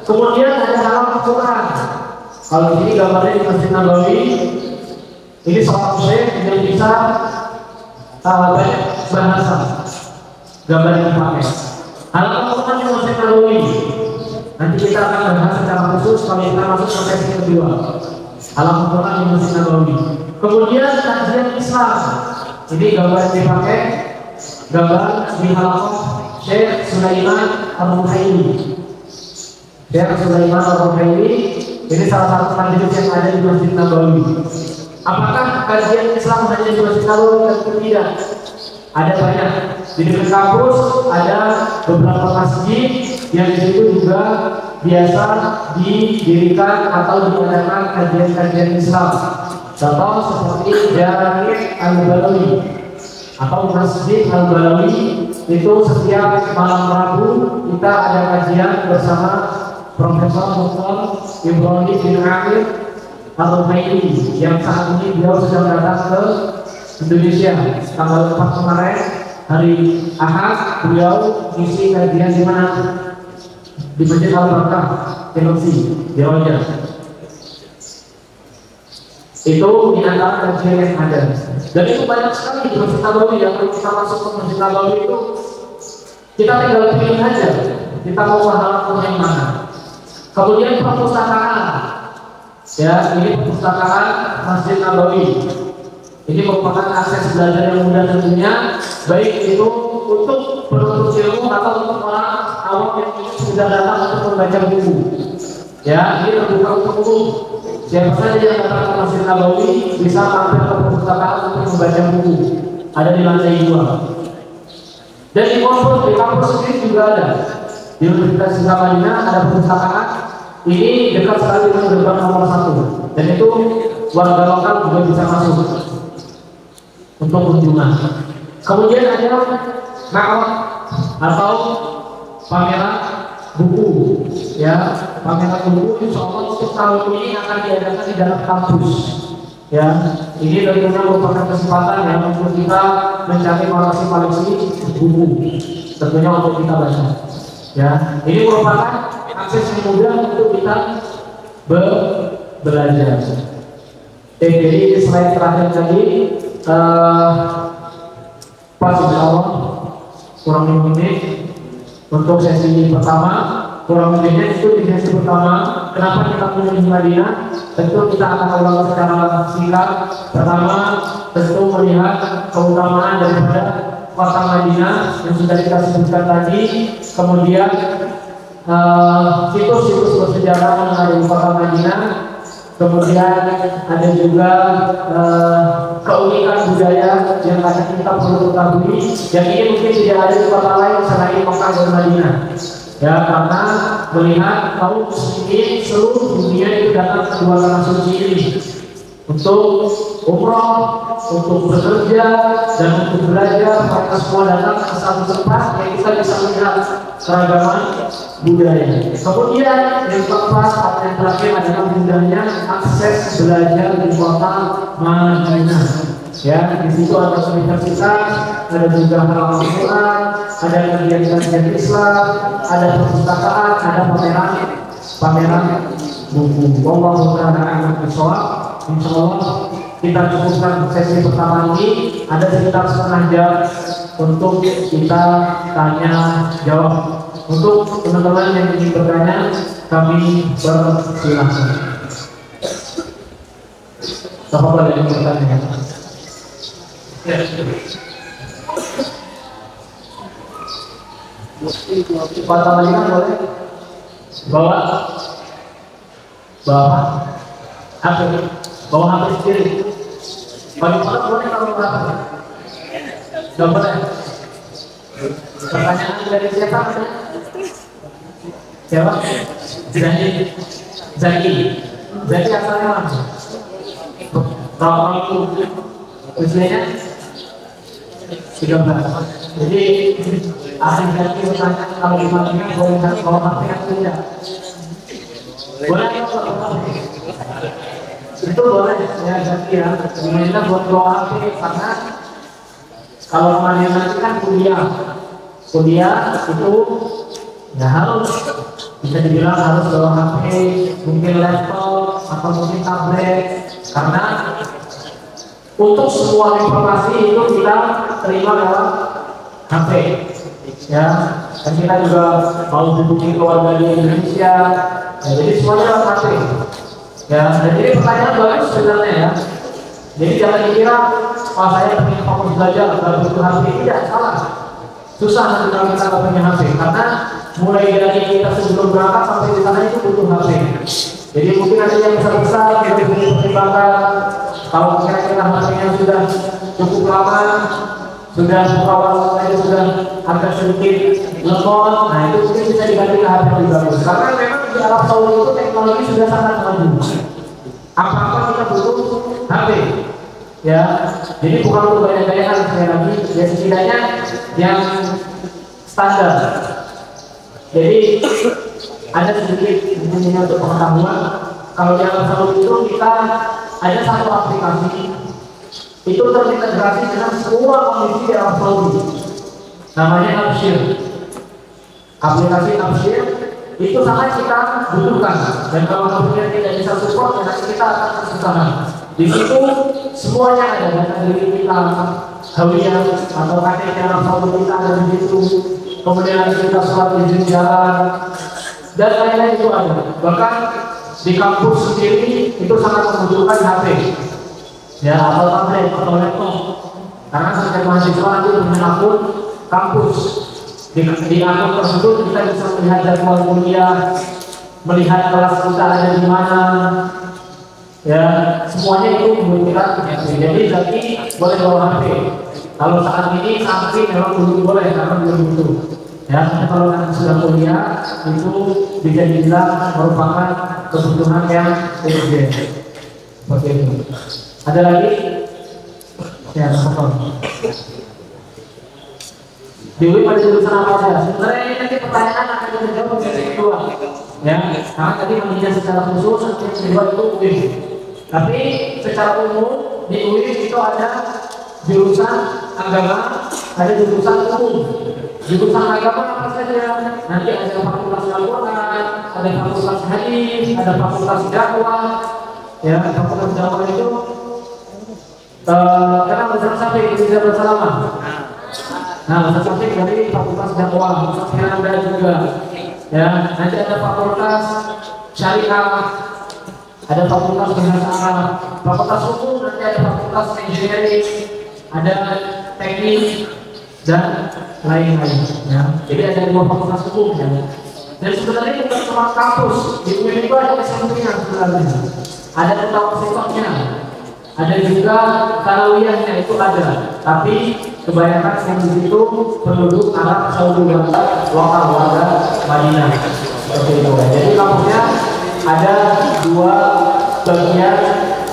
Kemudian ada Haram Quran. Kalau ini gambarnya di Masjid Nabawi, ini seorang syekh yang bisa banyak bahasa. Gambar yang dipakai. Haram Quran di Masjid Nabawi. Nanti kita akan bahas secara khusus kalau kita masuk ke sesi kedua. Haram Quran di Masjid Nabawi. Kemudian kajian Islam. Ini gambar yang dipakai. Gambar di Halakoh Syekh Sulaiman Al-Ruhaili. Syekh Sulaiman Al-Ruhaili ini salah satu majelis yang ada di Masjid Nabawi. Apakah kajian Islam hanya di Masjid Nabawi atau tidak? Ada banyak. Di dekat kampus ada beberapa masjid yang di situ juga biasa didirikan atau diadakan kajian-kajian Islam. Contoh seperti Jami' Al-Balawi atau Masjid Al-Balawi, itu setiap malam Rabu kita ada kajian bersama Profesor Dr. Ibrahim bin Amir Al-Ruhaili yang saat ini beliau sedang datang ke Indonesia tanggal 4 kemarin hari Ahad. Beliau ngisi kajian di mana? Di Masjid Al-Barakah Tennessee di Roger. Itu di antara kajian yang ada. Dan itu banyak sekali di Masjid Nabawi. Yang kalau kita masuk ke Masjid Nabawi itu Kita tinggal pilih aja, kita mau pahala yang mana. Kemudian perpustakaan, ya ini perpustakaan Masjid Nabawi. Ini merupakan akses belajar yang mudah tentunya, baik itu untuk penuntut ilmu atau untuk orang awam yang sudah datang untuk membaca buku. Ya, ini terbuka untuk umum. Siapa saja yang datang ke Masjid Nabawi bisa mampir ke perpustakaan untuk membaca buku. Ada di lantai 2. Dan di kampus sendiri juga ada. Di Universitas Islam Madinah ada perpustakaan. Ini dekat sekali dengan gerbang nomor 1. Dan itu warga lokal juga bisa masuk untuk kunjungan. Kemudian ada ma'rad atau pameran buku, ya pameran buku insya Allah untuk tahun ini akan diadakan di dalam kampus. Ya, ini tentunya merupakan kesempatan ya untuk kita mencari koleksi buku, tentunya untuk kita baca. Ya, ini merupakan akses yang mudah untuk kita belajar. Jadi slide terakhir tadi. Pas insya Allah kurang 5 menit untuk sesi pertama. Kurang lebihnya itu di sesi pertama. Kenapa kita punya di Madinah? Tentu kita akan ulang secara singkat. Pertama, tentu melihat keutamaan daripada kota Madinah yang sudah kita sebutkan tadi. Kemudian situs-situs bersejarah yang ada di kota Madinah. Kemudian ada juga keunikan budaya yang kadang kita perlu ketahui, yang ini mungkin tidak ada di kota lain selain Mekah dan Madinah. Ya, karena melihat kaum muslimin seluruh dunia itu datang ke dua tanah suci ini untuk umrah, untuk bekerja dan untuk belajar. Mereka semua datang ke satu tempat yang kita bisa melihat keragaman budaya. Kemudian yang keempat atau yang terakhir adalah mudahnya akses belajar di kota Madinah. Ya, di situ ada universitas, ada juga halaman Quran, ada kajian-kajian Islam, ada perpustakaan, ada pameran buku. Wallahu ta'ala a'lam bishawab. Insyaallah kita cukupkan sesi pertama ini, ada sekitar setengah jam untuk kita tanya jawab. Untuk teman-teman yang ingin bertanya, kami persilahkan. Siapa yang bertanya? Kota Madinah boleh bawa HP, bawa HP sendiri. Paling cepat boleh kalau berapa? Tidak boleh. Pertanyaan dari siapa? Siapa? Zaki asalnya mana? Tahun itu usianya 13. Jadi ahli Zaki bertanya kalau di Madinah boleh bawa HP atau tidak? Boleh atau tidak? Itu boleh ya, Zaki ya. Sebenarnya buat bawa HP karena kalau Madinah itu kan kuliah itu ya harus bisa dibilang harus bawa HP, mungkin laptop atau mungkin tablet, karena untuk semua informasi itu kita terima lewat HP ya. Dan kita juga mau hubungi keluarga di Indonesia ya, jadi semuanya lewat HP ya. Dan jadi pertanyaan bagus sebenarnya ya. Jadi jangan dikira saya ingin fokus belajar kalau butuh HP. Tidak, salah. Susah nanti kalau kita nggak punya HP, karena mulai dari kita sebelum berangkat sampai di sana itu butuh HP. Jadi mungkin ada yang besar-besar kita punya pertimbangan. Kalau kira-kira HP-nya sudah cukup lama, sudah perawatannya sudah agak sedikit lemot, nah itu mungkin bisa diganti ke HP yang bagus. Karena memang di Arab Saudi itu teknologi sudah sangat maju. Apa-apa kita butuh HP. Ya, jadi bukan untuk gaya-gayaan sekali lagi, ya setidaknya yang standar. Jadi ada sedikit mungkin untuk pengetahuan. Kalau di Arab Saudi itu kita ada satu aplikasi itu terintegrasi dengan semua kondisi di Arab Saudi. Namanya Abshir. Aplikasi Abshir itu sangat kita butuhkan. Dan kalau kemudian tidak bisa support, nanti kita akan kesusahan. Di situ semuanya ada, data diri kita, hawiyah atau KTP Arab Saudi kita ada di situ. kemudian kita sholat di jalan, dan lain-lain itu ada. Bahkan di kampus sendiri itu sangat membutuhkan HP, ya, atau tablet atau laptop. Karena setiap mahasiswa itu punya akun kampus. Di akun tersebut kita bisa melihat jadwal kuliah, melihat kelas kita ada di mana, ya, semuanya itu membutuhkan HP. Jadi boleh bawa HP. Kalau saat ini memang belum boleh karena belum butuh. Ya, kalau nanti sudah kuliah itu bisa dibilang merupakan kebutuhan yang urgent. Seperti itu. Ada lagi? Ya, betul. Di UIN pada jurusan apa saja? Sebenarnya ini nanti pertanyaan akan dijawab di kedua. Ya, karena tadi menginjak secara khusus, nanti yang kedua itu UIN. Tapi secara umum di UIN itu ada jurusan agama, ada jurusan umum. Jurusan agama apa saja? Nanti ada fakultas Al-Quran, ada fakultas hadis, ada fakultas dakwah. Ya, fakultas dakwah itu karena bahasa Syafi'i tidak bersalama. Nah, bahasa Syafi'i dari fakultas dakwah, Ustaz Firanda juga. Ya, nanti ada fakultas syariah, ada fakultas bahasa Arab, fakultas hukum, nanti ada fakultas engineering, ada teknik dan lain-lain. Ya. Jadi ada dua fakultas hukum. Ya. Dan sebenarnya bukan cuma kampus, di UIN itu ada SMP-nya sebenarnya, ada mutawasithahnya, ada juga sanawiyahnya itu ada. Tapi kebanyakan yang di situ penduduk Arab Saudi lokal warga Madinah. Seperti itu. Jadi kampusnya ada dua bagian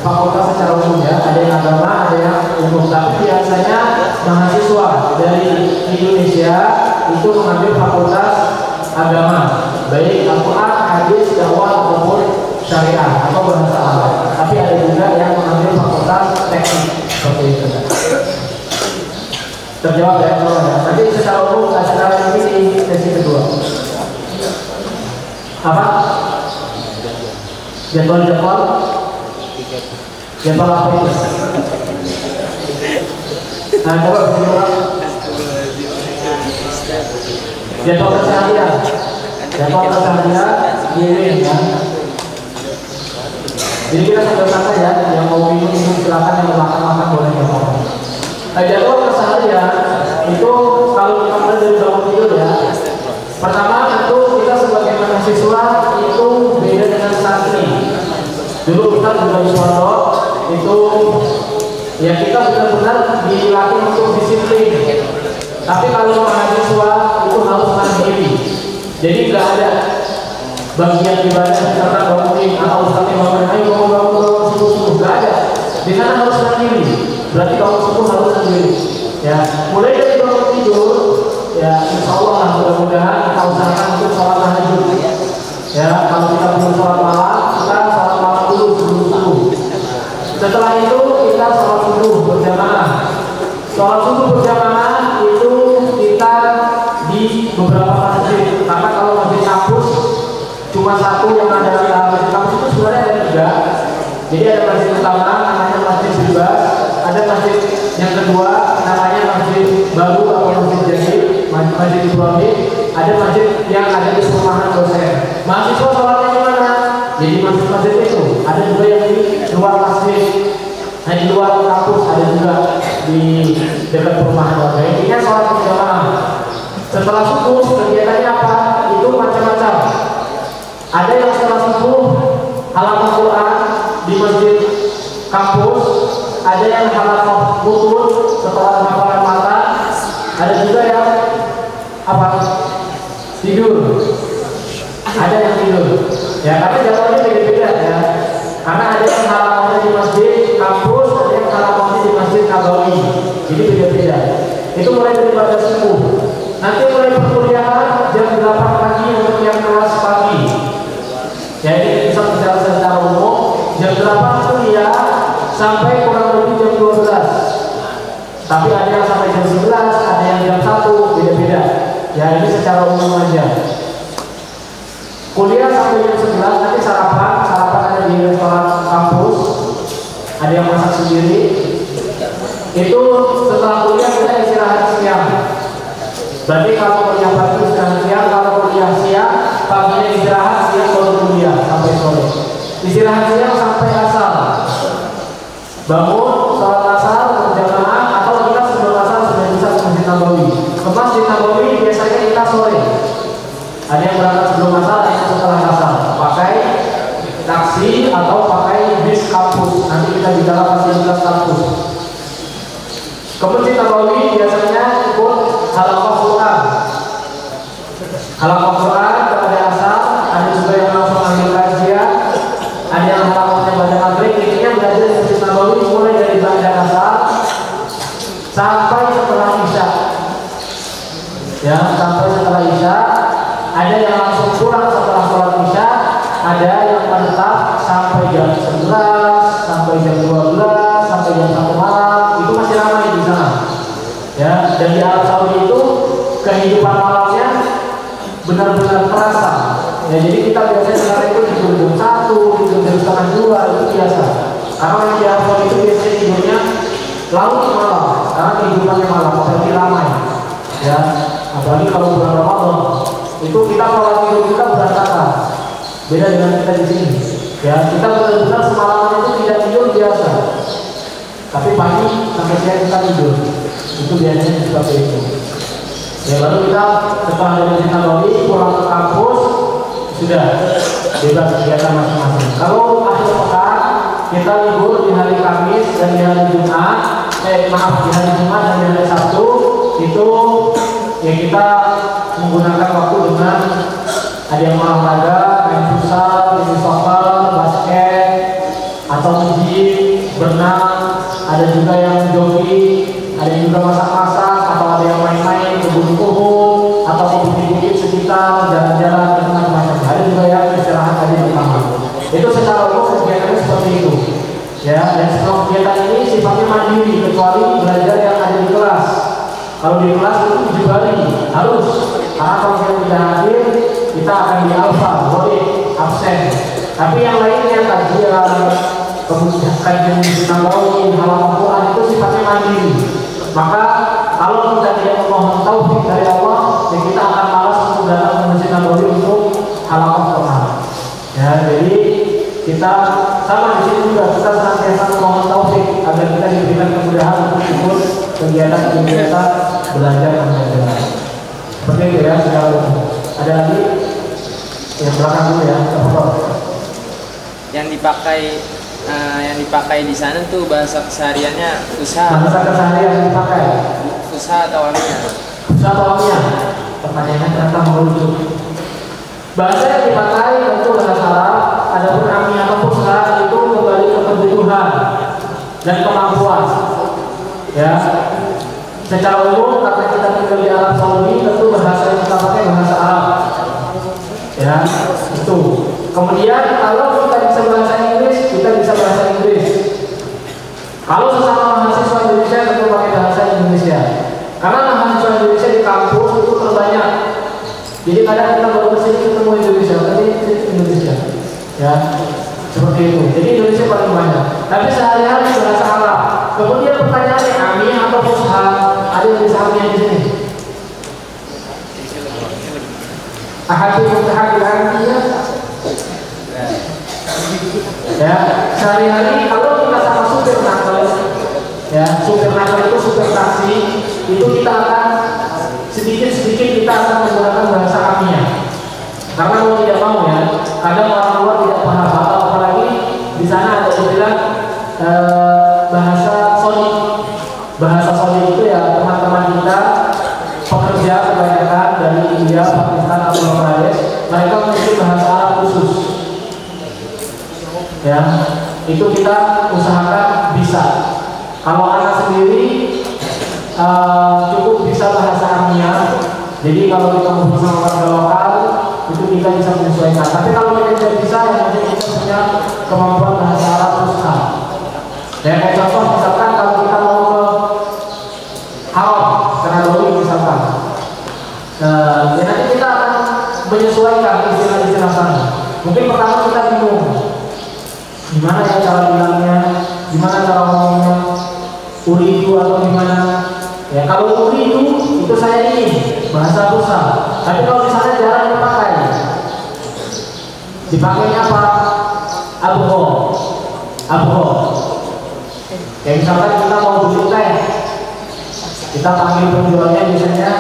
fakultas secara umum, ya, ada yang agama, ada yang umum. Tapi biasanya mahasiswa dari Indonesia itu mengambil fakultas agama, baik Al-Quran, hadis, dakwah ataupun syariah atau bahasa Arab. Tapi ada juga yang mengambil fakultas teknik seperti itu. Terjawab ya, nanti secara umum secara ini di sesi kedua. Apa? Jadwal apa itu? Nah, coba berjumlah. Jadwal keseharian ini ya. Jadi kita santai ya, yang mau minum silakan, yang mau makan boleh ya. Jadwal keseharian itu kalau kita mulai dari bangun tidur ya. Pertama tentu kita sebagai mahasiswa itu beda dengan saat ini. Dulu kita juga di pondok itu ya kita benar-benar dilatih untuk disiplin. Tapi kalau mahasiswa itu harus mandiri. Jadi nggak ada bagian ibadah karena bangunin atau ustadz bangunin ayo bangun subuh nggak ada. Di sana harus mandiri. Berarti bangun subuh harus mandiri. Ya, mulai dari bangun tidur, ya insya Allah mudah-mudahan kita usahakan untuk sholat tahajud. Ya, kalau kita belum sholat malam, kita sholat malam dulu sebelum subuh. Setelah itu kita sholat subuh berjamaah. Sholat subuh berjamaah itu kita di beberapa masjid. Karena kalau masjid kampus cuma satu yang ada di kampus itu sebenarnya ada tiga. Jadi ada masjid utama namanya Masjid Bebas, ada masjid yang kedua namanya Masjid Baru atau Masjid Jadi, Masjid Ibrahim, ada masjid yang ada di perumahan dosen. Mahasiswa sholatnya di mana? Jadi masjid-masjid itu ada juga yang di luar masjid, nah di luar kampus ada juga di dekat perumahan dosen. Intinya sholat berjamaah. Setelah subuh kegiatannya apa? Itu macam-macam. Ada yang setelah subuh halaman Quran di masjid kampus, ada yang halaman mutun setelah hafalan mata, ada juga yang apa? Tidur. Ada yang tidur. Ya, tapi jadwalnya beda-beda ya. Karena ada yang halamannya di masjid kampus, ada yang halamannya di masjid Nabawi. Jadi beda-beda. Itu mulai dari pada subuh. Nanti mulai perkuliahan jam 8 pagi untuk yang kelas pagi. Ya, ini bisa bicara secara umum. Jam 8 kuliah sampai kurang lebih jam 12. Tapi ada yang sampai jam 11, ada yang jam 1, beda-beda. Ya, ini secara umum aja. Kuliah sampai jam 11, nanti sarapan ada di restoran kampus. Ada yang masak sendiri. Itu setelah kuliah kita istirahat siang. Berarti kalau persiapan istirahat siang sampai asar, bangun sholat asar berjamaah, atau kita sebelum asar sudah bisa ke Masjid Nabawi. Ke Masjid Nabawi biasanya kita sore, ada yang berangkat sebelum asar, ada yang setelah asar, pakai taksi atau pakai bis kampus. Nanti kita bicara fasilitas kampus. Ke Masjid Nabawi biasanya ikut halaqah Quran. Halaqah Quran pada asar, ada juga yang langsung ambil kajian, ada yang halaqahnya pada maghrib. Intinya belajar di Masjid Nabawi mulai dari ba'da asar sampai setelah isya. Ya, sampai setelah isya. Ada yang langsung pulang setelah sholat isya, ada yang menetap sampai jam 11, sampai jam 12, sampai jam 1 malam. Itu masih ramai di sana. Ya, dan di Arab Saudi itu kehidupan malamnya benar-benar terasa. Ya, jadi kita biasanya sekarang itu tidur jam 1, tidur jam setengah 2, itu biasa. Karena yang di Arab Saudi itu biasanya tidurnya larut malam, karena kehidupannya malam, apalagi ramai. Ya, apalagi kalau bulan Ramadan, itu kita kalau tidur kita berantakan. Beda dengan kita di sini. Ya, kita benar-benar semalaman itu tidak tidur biasa. Tapi pagi sampai siang kita tidur. Itu biasanya seperti itu. Ya, baru kita setelah dari Masjid Nabawi pulang ke kampus, sudah bebas kegiatan masing-masing. Kalau akhir pekan kita libur di hari Kamis dan di hari Jumat, di hari Jumat dan di hari Sabtu, itu ya kita menggunakan waktu dengan ada yang olahraga, main futsal, tenis soccer, basket, atau gym, berenang, ada juga yang jogging, ada yang juga masak-masak, atau ada yang main-main ke gunung, atau ke bukit-bukit sekitar, jalan-jalan, dan macam-macam. Ada juga yang istirahat tadi di kamar. Itu secara umum kegiatannya seperti itu. Ya, dan semua kegiatan ini sifatnya mandiri, kecuali belajar yang ada di kelas. Kalau di kelas itu dijibari, harus. Karena kalau kita tidak hadir, kita akan di alfa, boleh absen. Tapi yang lainnya kajian, kemudian kajian di Nabawi, halaqah Quran itu sifatnya mandiri. Maka kalau kita tidak memohon taufik dari Allah, ya kita akan malas untuk datang ke Masjid Nabawi untuk halaqah Quran. Ya, jadi kita sama di sini juga kita senantiasa memohon taufik agar kita diberikan kemudahan untuk ikut kegiatan-kegiatan belajar dan mengajar. Seperti itu ya, secara umum. Ada lagi? Yang belakang dulu ya, yang dipakai di sana tuh bahasa kesehariannya usaha. Bahasa keseharian yang dipakai usaha atau amia? Usaha atau amia? Pertanyaannya ternyata merujuk. Bahasa yang dipakai tentu bahasa Arab. Adapun amia atau usaha itu kembali ke kebutuhan dan kemampuan. Ya, secara umum karena kita tinggal di Arab Saudi, tentu bahasa yang kita pakai bahasa Arab. Ya, itu. Kemudian kalau kita bisa bahasa Inggris, kita bisa bahasa Inggris. Kalau sesama mahasiswa Indonesia, tentu pakai bahasa Indonesia. Karena mahasiswa Indonesia di kampus itu terbanyak. Jadi kadang kita baru kesini ketemu Indonesia, tadi Indonesia. Ya, seperti itu. Jadi Indonesia paling banyak. Tapi sehari-hari bahasa Arab. Kemudian pertanyaannya, amiyah atau fusha? Ada yang bisa amiyah di sini? Ahadi mutahakilan amiyah. Ya, sehari-hari kalau kita sama supir nakal, ya, supir nakal itu supir taksi, itu kita akan sedikit-sedikit kita akan menggunakan bahasa amiyah. Karena mau tidak mau ya, kadang orang luar tidak paham, apalagi di sana ada istilah bahasa sonik. Bahasa sonik itu ya teman-teman kita pekerja kebanyakan dari India, Pakistan atau Bangladesh, mereka memiliki bahasa Arab khusus. Ya, itu kita usahakan bisa. Kalau anak sendiri cukup bisa bahasa amiyah. Jadi kalau kita ngobrol sama warga lokal, itu kita bisa menyesuaikan. Tapi kalau kita tidak bisa, ya mungkin kita punya kemampuan bahasa Arab fusha. Ya, kayak contoh misalkan kalau kita mau ke Haram, karena dulu misalkan, ya nanti kita akan menyesuaikan istilah-istilah sana. Mungkin pertama kita bingung, gimana ya cara bilangnya, gimana cara ngomongnya, uridu atau gimana. Ya, kalau uridu itu saya ingin bahasa fusha. Tapi kalau misalnya jarang dipakai, dipakainya apa? Abho. Ya misalkan kita mau beli teh, kita panggil penjualnya biasanya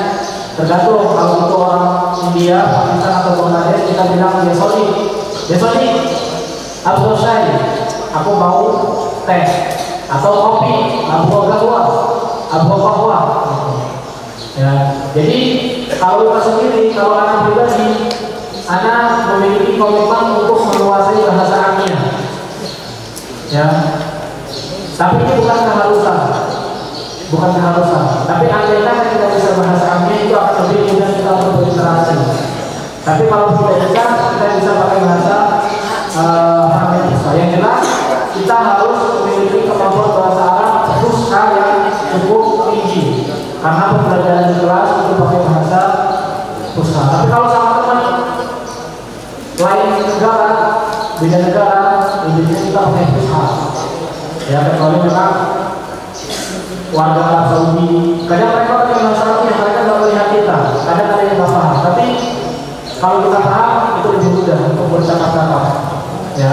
tergantung, kalau itu orang India, Pakistan atau Bangladesh kita bilang Yesoni, Abho Shai, aku mau teh atau kopi, Abho Kahwa. Ya, jadi kalau kita sendiri, kalau anak pribadi, anak memiliki komitmen untuk menguasai bahasa Arabnya. Ya, tapi ini bukan keharusan. Tapi andainya kita bisa bahasa Arabnya itu akan lebih mudah kita untuk berinteraksi. Tapi kalau tidak bisa, kita bisa pakai bahasa Arabnya. Yang jelas kita harus memiliki kemampuan bahasa Arab fusha yang cukup tinggi. Karena pembelajaran di kelas itu pakai bahasa fusha. Tapi kalau sama teman lain negara, beda negara, intinya kita pakai fusha. Ya, kecuali memang warga Arab Saudi, kadang mereka pakai bahasa Arab yang mereka nggak melihat kita, kadang ada yang nggak paham. Tapi kalau kita paham itu lebih mudah untuk bercakap-cakap. Ya,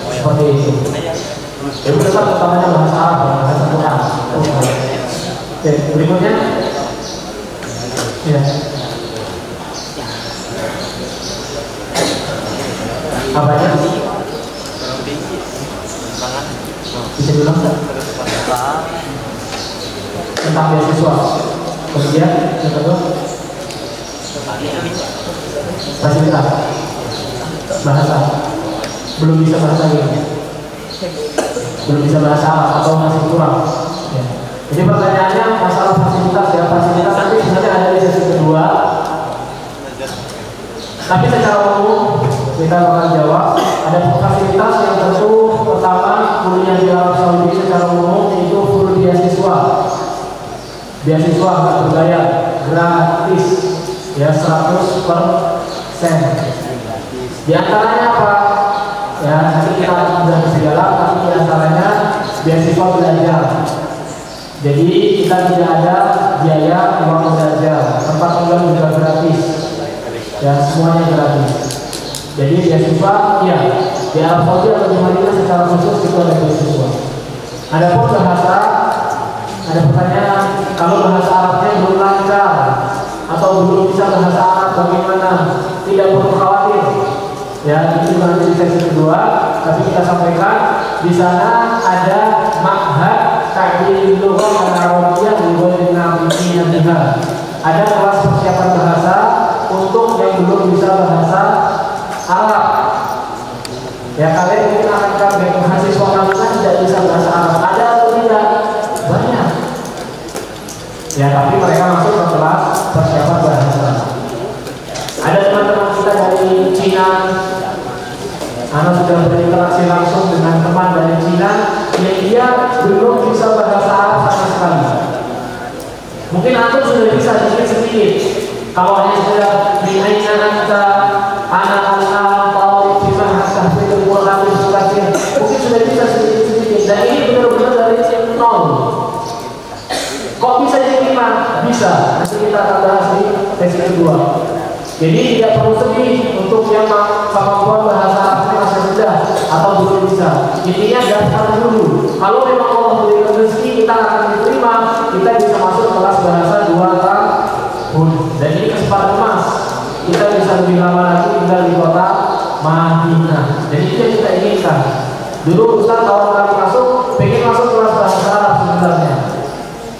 seperti itu. Ya udah kan utamanya bahasa Arab, bahasa Quran. Oke, berikutnya. Ya. Apa ya? Bisa bilang nggak? Tentang beasiswa. Kemudian yang kedua, fasilitas bahasa. Belum bisa bahasa ini. Belum bisa bahasa Arab atau masih kurang. Ya. Jadi pertanyaannya masalah fasilitas ya. Fasilitas nanti sebenarnya ada di sesi kedua. Tapi secara umum kita akan jawab. Ada fasilitas yang tentu pertama kuliah di Arab Saudi secara umum itu full beasiswa nggak berbayar, gratis ya, 100%. Di antaranya apa? Ya nanti kita sudah segala, tapi di antaranya beasiswa belajar. Jadi kita tidak ada biaya uang belajar, tempat tinggal juga gratis, ya semuanya gratis. Jadi beasiswa, ya di Arab Saudi atau di Madinah secara khusus itu ada beasiswa. Adapun bahasa, ada pertanyaan, kalau bahasa Arabnya belum lancar atau belum bisa bahasa Arab bagaimana? Tidak perlu khawatir. Ya, itu nanti di sesi kedua. Tapi kita sampaikan di sana ada ma'had ta'lim lughah al-arabiyyah li ghairi nafi'in biha. Ada kelas persiapan bahasa untuk yang belum bisa bahasa Arab. Ya, kalian mungkin akan kaget mahasiswa kalian tidak bisa bahasa Arab. Ada atau tidak? Banyak. Ya, tapi mereka masuk ke kelas persiapan bahasa. Ada teman-teman kita dari Cina. Anak sudah berinteraksi langsung dengan teman dari Cina yang dia belum bisa bahasa Arab sama sekali. Mungkin antum sudah bisa sedikit-sedikit. Kalau hanya sudah binaina anta anak tahu bisa hasil itu Quran itu mungkin sudah bisa sedikit-sedikit. Dan ini benar-benar dari nol. Kok bisa diterima? Bisa. Nanti kita akan bahas di sesi kedua. Jadi tidak perlu sedih untuk yang kemampuan bahasa Arabnya masih rendah atau belum bisa. Intinya daftar dulu. Kalau memang Allah berikan rezeki kita akan diterima, kita bisa masuk kelas bahasa 2 tahun. Dan ini kesempatan emas. Kita bisa lebih lama lagi tinggal di kota Madinah. Jadi itu yang kita inginkan. Dulu Ustaz awal kali masuk, pengen masuk kelas bahasa Arab sebenarnya,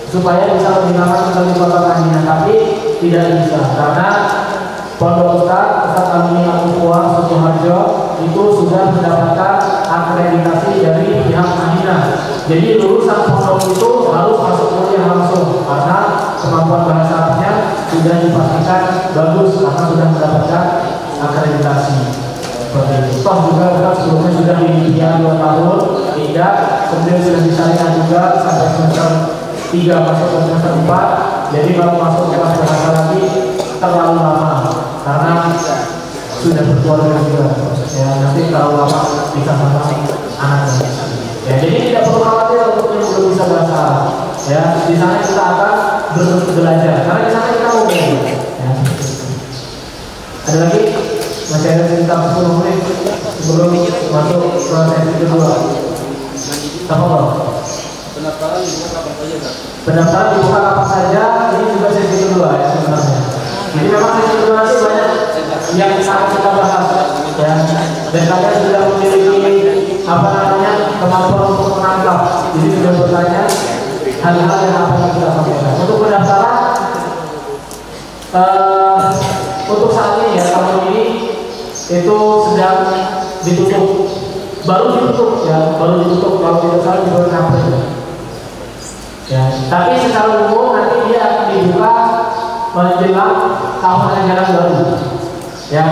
supaya bisa lebih lama tinggal di kota Madinah, tapi tidak bisa karena Pondok Ustaz Alumni Al-Quwa Sukoharjo itu sudah mendapatkan akreditasi dari pihak Madinah. Jadi lulusan pondok itu harus masuk kuliah langsung karena kemampuan bahasa Arabnya sudah dipastikan bagus karena sudah mendapatkan akreditasi. Seperti itu. Toh juga Ustaz sebelumnya sudah di 2 tahun tidak, kemudian sudah disyariah juga sampai semester 3 masuk ke semester 4. Jadi kalau masuk kelas bahasa lagi terlalu lama karena sudah berkeluarga juga. Ya nanti kalau lama bisa sama anaknya. Ya jadi tidak perlu khawatir untuk yang belum bisa bahasa Arab. Ya di sana kita akan belajar karena di sana kita mau belajar. Ya. Ada lagi? Masih ada sekitar 10 menit sebelum masuk ke sesi kedua. Apa? Pendaftaran dibuka kapan saja, Kak? Pendaftaran dibuka kapan saja, ini juga sesi kedua ya sebenarnya. Jadi memang sesi kedua nanti banyak yang sangat kita bahas ya. Dan kalian sudah memiliki kemampuan untuk menangkap. Jadi sudah bertanya hal-hal yang akan kita sampaikan. Untuk pendaftaran untuk saat ini ya, tahun ini itu sedang ditutup, baru ditutup kalau tidak salah di bulan April. Ya, tapi secara umum nanti dia akan dibuka menjelang tahun ajaran baru. Ya,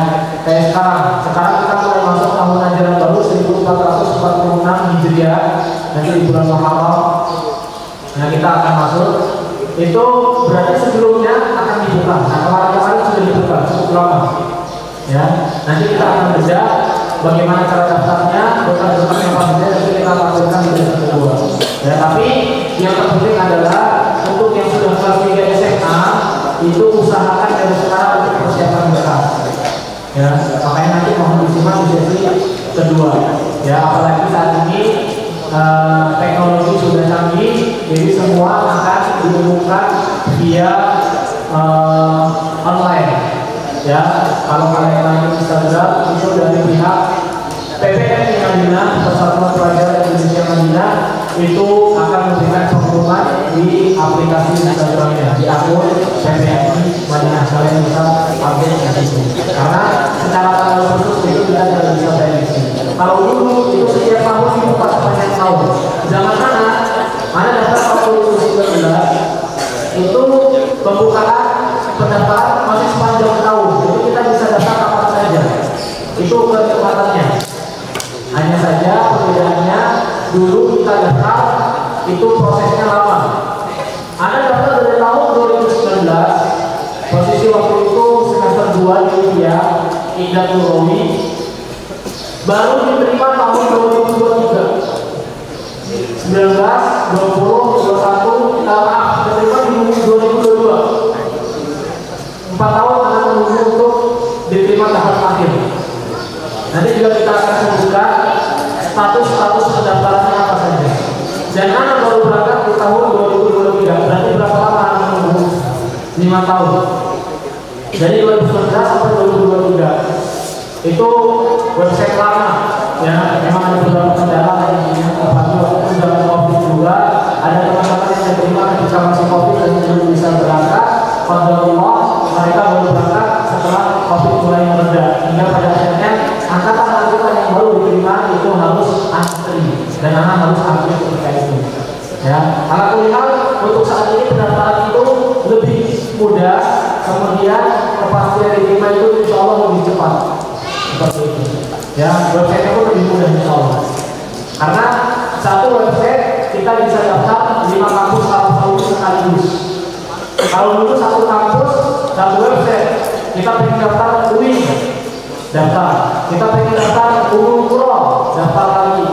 kayak sekarang kita mulai masuk tahun ajaran baru 1446 Hijriah, nanti di bulan Muharram. Nah, kita akan masuk. Itu berarti sebelumnya akan dibuka. Nah, kemarin sudah dibuka cukup lama. Ya, nanti kita akan bedah bagaimana cara daftarnya, berkas-berkas yang pastinya nanti kita lakukan di sesi kedua. Ya, tapi yang terpenting adalah untuk yang sudah kelas 3 SMA itu usahakan dari sekarang untuk persiapan berkas. Ya, makanya nanti mohon disimak di sesi kedua. Ya, apalagi saat ini teknologi sudah canggih, jadi semua akan diumumkan via online. Ya, kalau kalian tanya Instagram itu dari pihak PPM Madinah, Persatuan Pelajar Indonesia Madinah, itu akan memberikan pengumuman di aplikasi Instagramnya, di akun PPM Madinah. Kalian bisa update di situ. Karena secara tanggal khusus itu kita tidak bisa prediksi. Kalau dulu itu setiap tahun dibuka sepanjang tahun. Zaman mana daftar tahun 2019 itu pembukaan pendaftaran masih sepanjang tahun. Jadi kita bisa daftar kapan saja. Itu kenikmatannya. Hanya saja perbedaannya dulu kita daftar itu prosesnya lama. Anda daftar dari tahun 2019, posisi waktu itu semester 2 di India, Indah Nurawi, baru diterima tahun 2023. 19, 20, 21, maaf, diterima di 2022. 4 tahun Anda menunggu untuk diterima tahap akhir. Nanti juga kita akan sebutkan status pendaftarannya apa saja. Dan Anda baru berangkat di tahun 2023, berarti berapa lama Anda menunggu? 5 tahun. Dari 2019 sampai 2023. Itu website lama, ya. Memang ada beberapa kendala yang apalagi waktu itu dalam COVID juga. Ada teman-teman yang diterima ketika masih COVID dan belum bisa berangkat. Qadarullah, mereka baru berangkat setelah COVID mulai mereda. Hingga pada akhirnya angkatan yang baru diterima itu harus antri dan anak harus aktif ketika itu. Ya, alhamdulillah untuk saat ini pendaftaran itu lebih mudah, kemudian kepastian diterima itu insya Allah lebih cepat. Seperti itu. Ya, website itu lebih mudah insya Allah. Karena satu website kita bisa daftar 5 kampus Arab sekaligus. Kalau dulu satu kampus, satu website, kita pengen daftar UIN, daftar. Kita pengen daftar Ummul Qura, daftar lagi.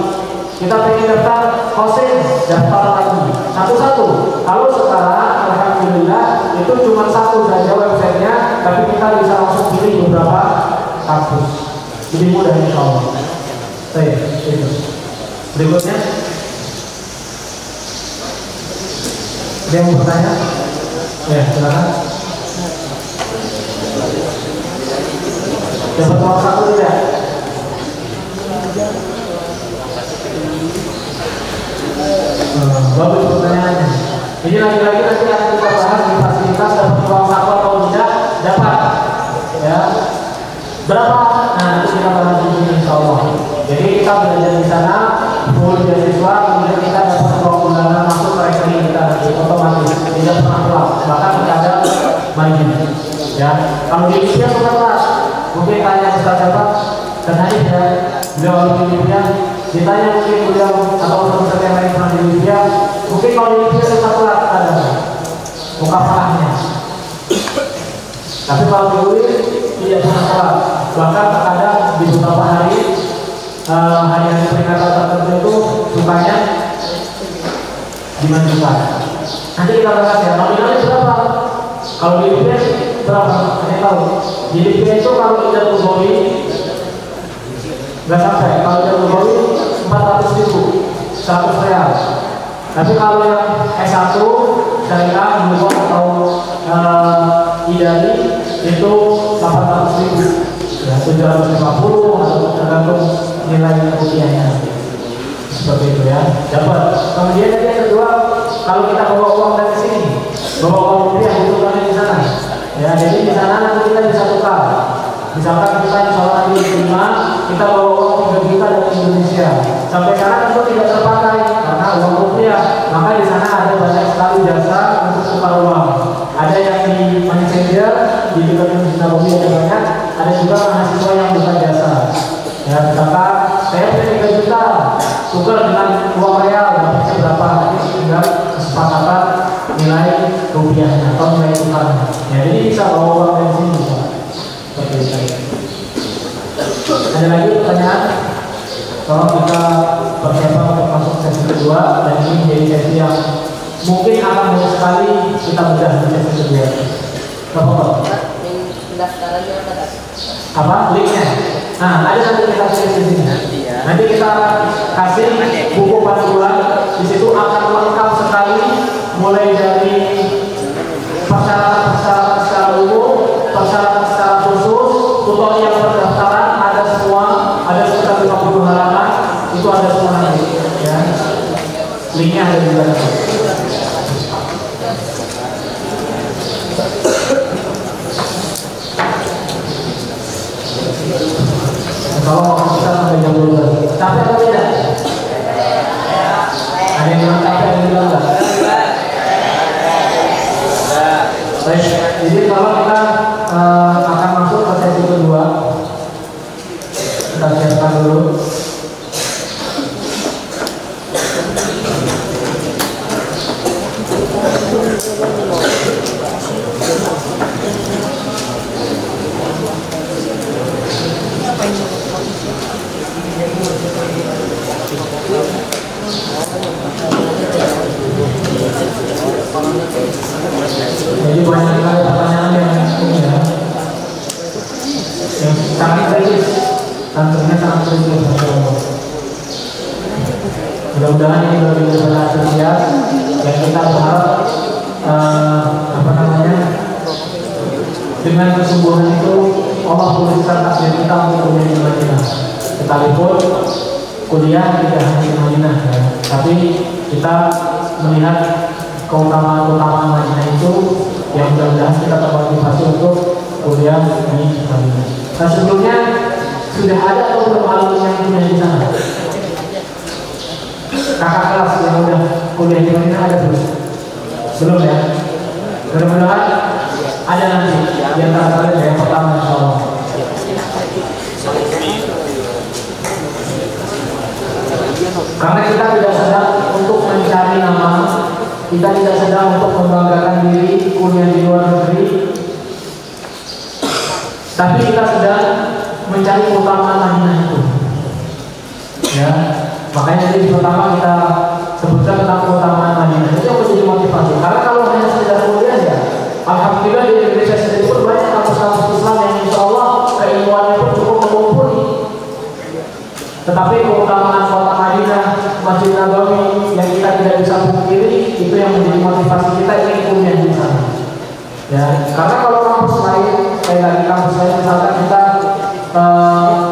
Kita pengen daftar Qasim, daftar lagi. Satu-satu. Kalau sekarang, alhamdulillah, itu cuma satu saja websitenya, tapi kita bisa langsung pilih beberapa kampus. Jadi mudah insya Allah. Baik, itu. Berikutnya, ada yang mau bertanya? Ya, silakan. Dapat nomor 1 tidak? Bagus pertanyaannya. Ini lagi-lagi nanti akan kita bahas di fasilitas dan ruang satu atau tidak dapat. Ya, berapa? Nah, nanti kita bahas di sini insya Allah. Jadi kita belajar di sana, full beasiswa, kemudian kita dapat ruang bulanan masuk ke rekening kita nanti otomatis, tidak pernah keluar. Bahkan tidak ada margin. Ya, kalau di Indonesia sudah kelas. Mungkin tanya Ustaz siapa? Karena ya, beliau di Indonesia. Ditanya mungkin beliau atau Ustaz yang lain pernah di Indonesia. Mungkin kalau di Indonesia sudah kelas ada mukafahnya. Tapi kalau di UI tidak pernah kelas. Bahkan terkadang di beberapa hari hari-hari peringatan tertentu itu sukanya dimajukan. Nanti kita bahas ya. Nominalnya berapa? Kalau di Indonesia berapa? Saya tahu. Di Indonesia itu kalau tidak berbohong nggak sampai. Kalau yang Nabawi 400.000, 100 real. Tapi kalau yang S1 syariah dulu atau idari itu 800.000, ya 750 atau tergantung nilai rupiahnya. Seperti itu ya, dapat. Kemudian yang kedua, kalau kita bawa uang dari sini, bawa uang rupiah butuhkan di sana. Ya, jadi di sana nanti kita bisa tukar. Misalkan kita insya Allah nanti diterima, kita bawa uang 3 juta dari Indonesia. Sampai sekarang itu tidak terpakai karena uang rupiah. Maka di sana ada banyak sekali jasa untuk tukar uang. Ada yang di money changer, di dekat Masjid Nabawi ada banyak. Ada juga mahasiswa yang buka jasa. Ya, misalkan saya punya 3 juta, tukar dengan uang real, dapatnya berapa? Jadi tinggal kesepakatan nilai rupiahnya atau nilai tukarnya. Ya, jadi bisa bawa uang dari sini bisa. Seperti itu. Ada lagi pertanyaan? Kalau kita persiapan untuk masuk sesi kedua, dan ini menjadi sesi yang mungkin akan banyak sekali kita bedah di sesi kedua. Apa? Apa? Linknya? Nah, ada nanti kita share di sini. Nanti kita kasih buku panduan. Di situ akan lengkap sekali, mulai dari persyaratan secara umum, persyaratan secara khusus, tutorial pendaftaran, ada semua, ada sekitar 50 halaman, itu ada semua nanti. Ya. Linknya ada di sana. Kalau kita sampai jam 12, capek atau tidak? Ada yang bilang capek, ada yang bilang enggak? Baik, jadi kalau kita akan masuk ke sesi kedua, kita siapkan dulu. Jadi banyak sekali pertanyaan yang ini ya, yang sangat kritis, tentunya sangat kritis. Mudah-mudahan ini lebih berhasil, dan kita berharap dengan kesungguhan itu Allah tuliskan takdir kita untuk kuliah di Madinah. Sekalipun kuliah tidak hanya di Madinah, ya, tapi kita melihat keutamaan Madinah itu yang mudah-mudahan kita termotivasi untuk kuliah di Madinah. Nah, sebelumnya sudah ada atau belum alumni yang kuliah di sana? Kakak kelas yang udah kuliah di Madinah ada belum? Belum ya? Mudah-mudahan ada nanti di antara kalian yang pertama insya Allah. Karena kita tidak sedang untuk mencari nama, kita tidak sedang untuk membanggakan diri kuliah di luar negeri, tapi kita sedang mencari keutamaan Madinah itu. Ya, makanya jadi pertama kita sebutkan tentang keutamaan Madinah itu yang menjadi motivasi. Karena kalau hanya sekedar kuliah ya, alhamdulillah di Indonesia sendiri pun banyak kampus-kampus Islam yang insya Allah keilmuannya pun cukup mumpuni. Tetapi keutamaan kota Madinah, Masjid Nabawi yang kita tidak bisa pungkiri, itu yang menjadi motivasi kita ingin kuliah di sana. Ya, karena kalau kampus lain, kayak lagi kampus lain misalkan kita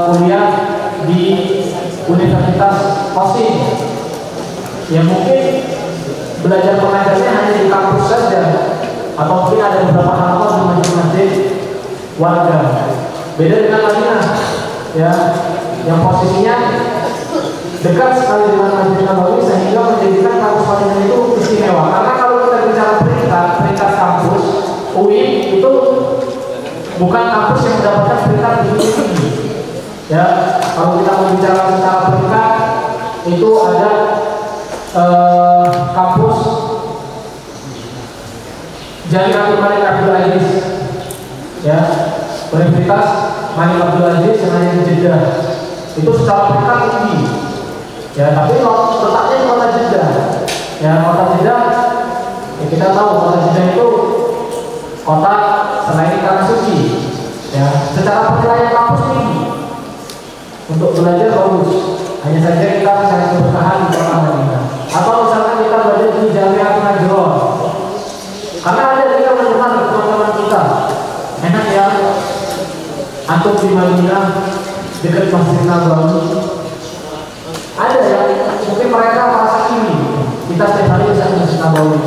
kuliah di Universitas Kosim, ya mungkin belajar pengajarnya hanya di kampus saja, atau mungkin ada beberapa halaman di masjid-masjid warga. Beda dengan Madinah, ya, yang posisinya dekat sekali dengan Masjid Nabawi sehingga menjadikan kampus Madinah itu istimewa. Karena kalau kita bicara peringkat kampus, UIN itu bukan kampus yang mendapatkan peringkat begitu tinggi. Ya, kalau kita berbicara secara peringkat itu ada kampus Jami'atul Malik Abdul Aziz, ya, Universitas Malik Abdul Aziz yang ada di Jeddah. Itu secara peringkat tinggi, ya, tapi letaknya di kota Jeddah. Ya, kota Jeddah, ya kita tahu kota Jeddah itu kota selain tanah suci, ya, secara penilaian kampus tinggi. untuk belajar bagus. Hanya saja kita mencari keberkahan di kota Madinah. Atau misalkan kita belajar di Jamiah Najrah. Karena ada juga teman-teman kita enak ya, antum di Madinah dekat Masjid Nabawi. Ada yang mungkin mereka merasa ini kita setiap hari bisa ke Masjid Nabawi,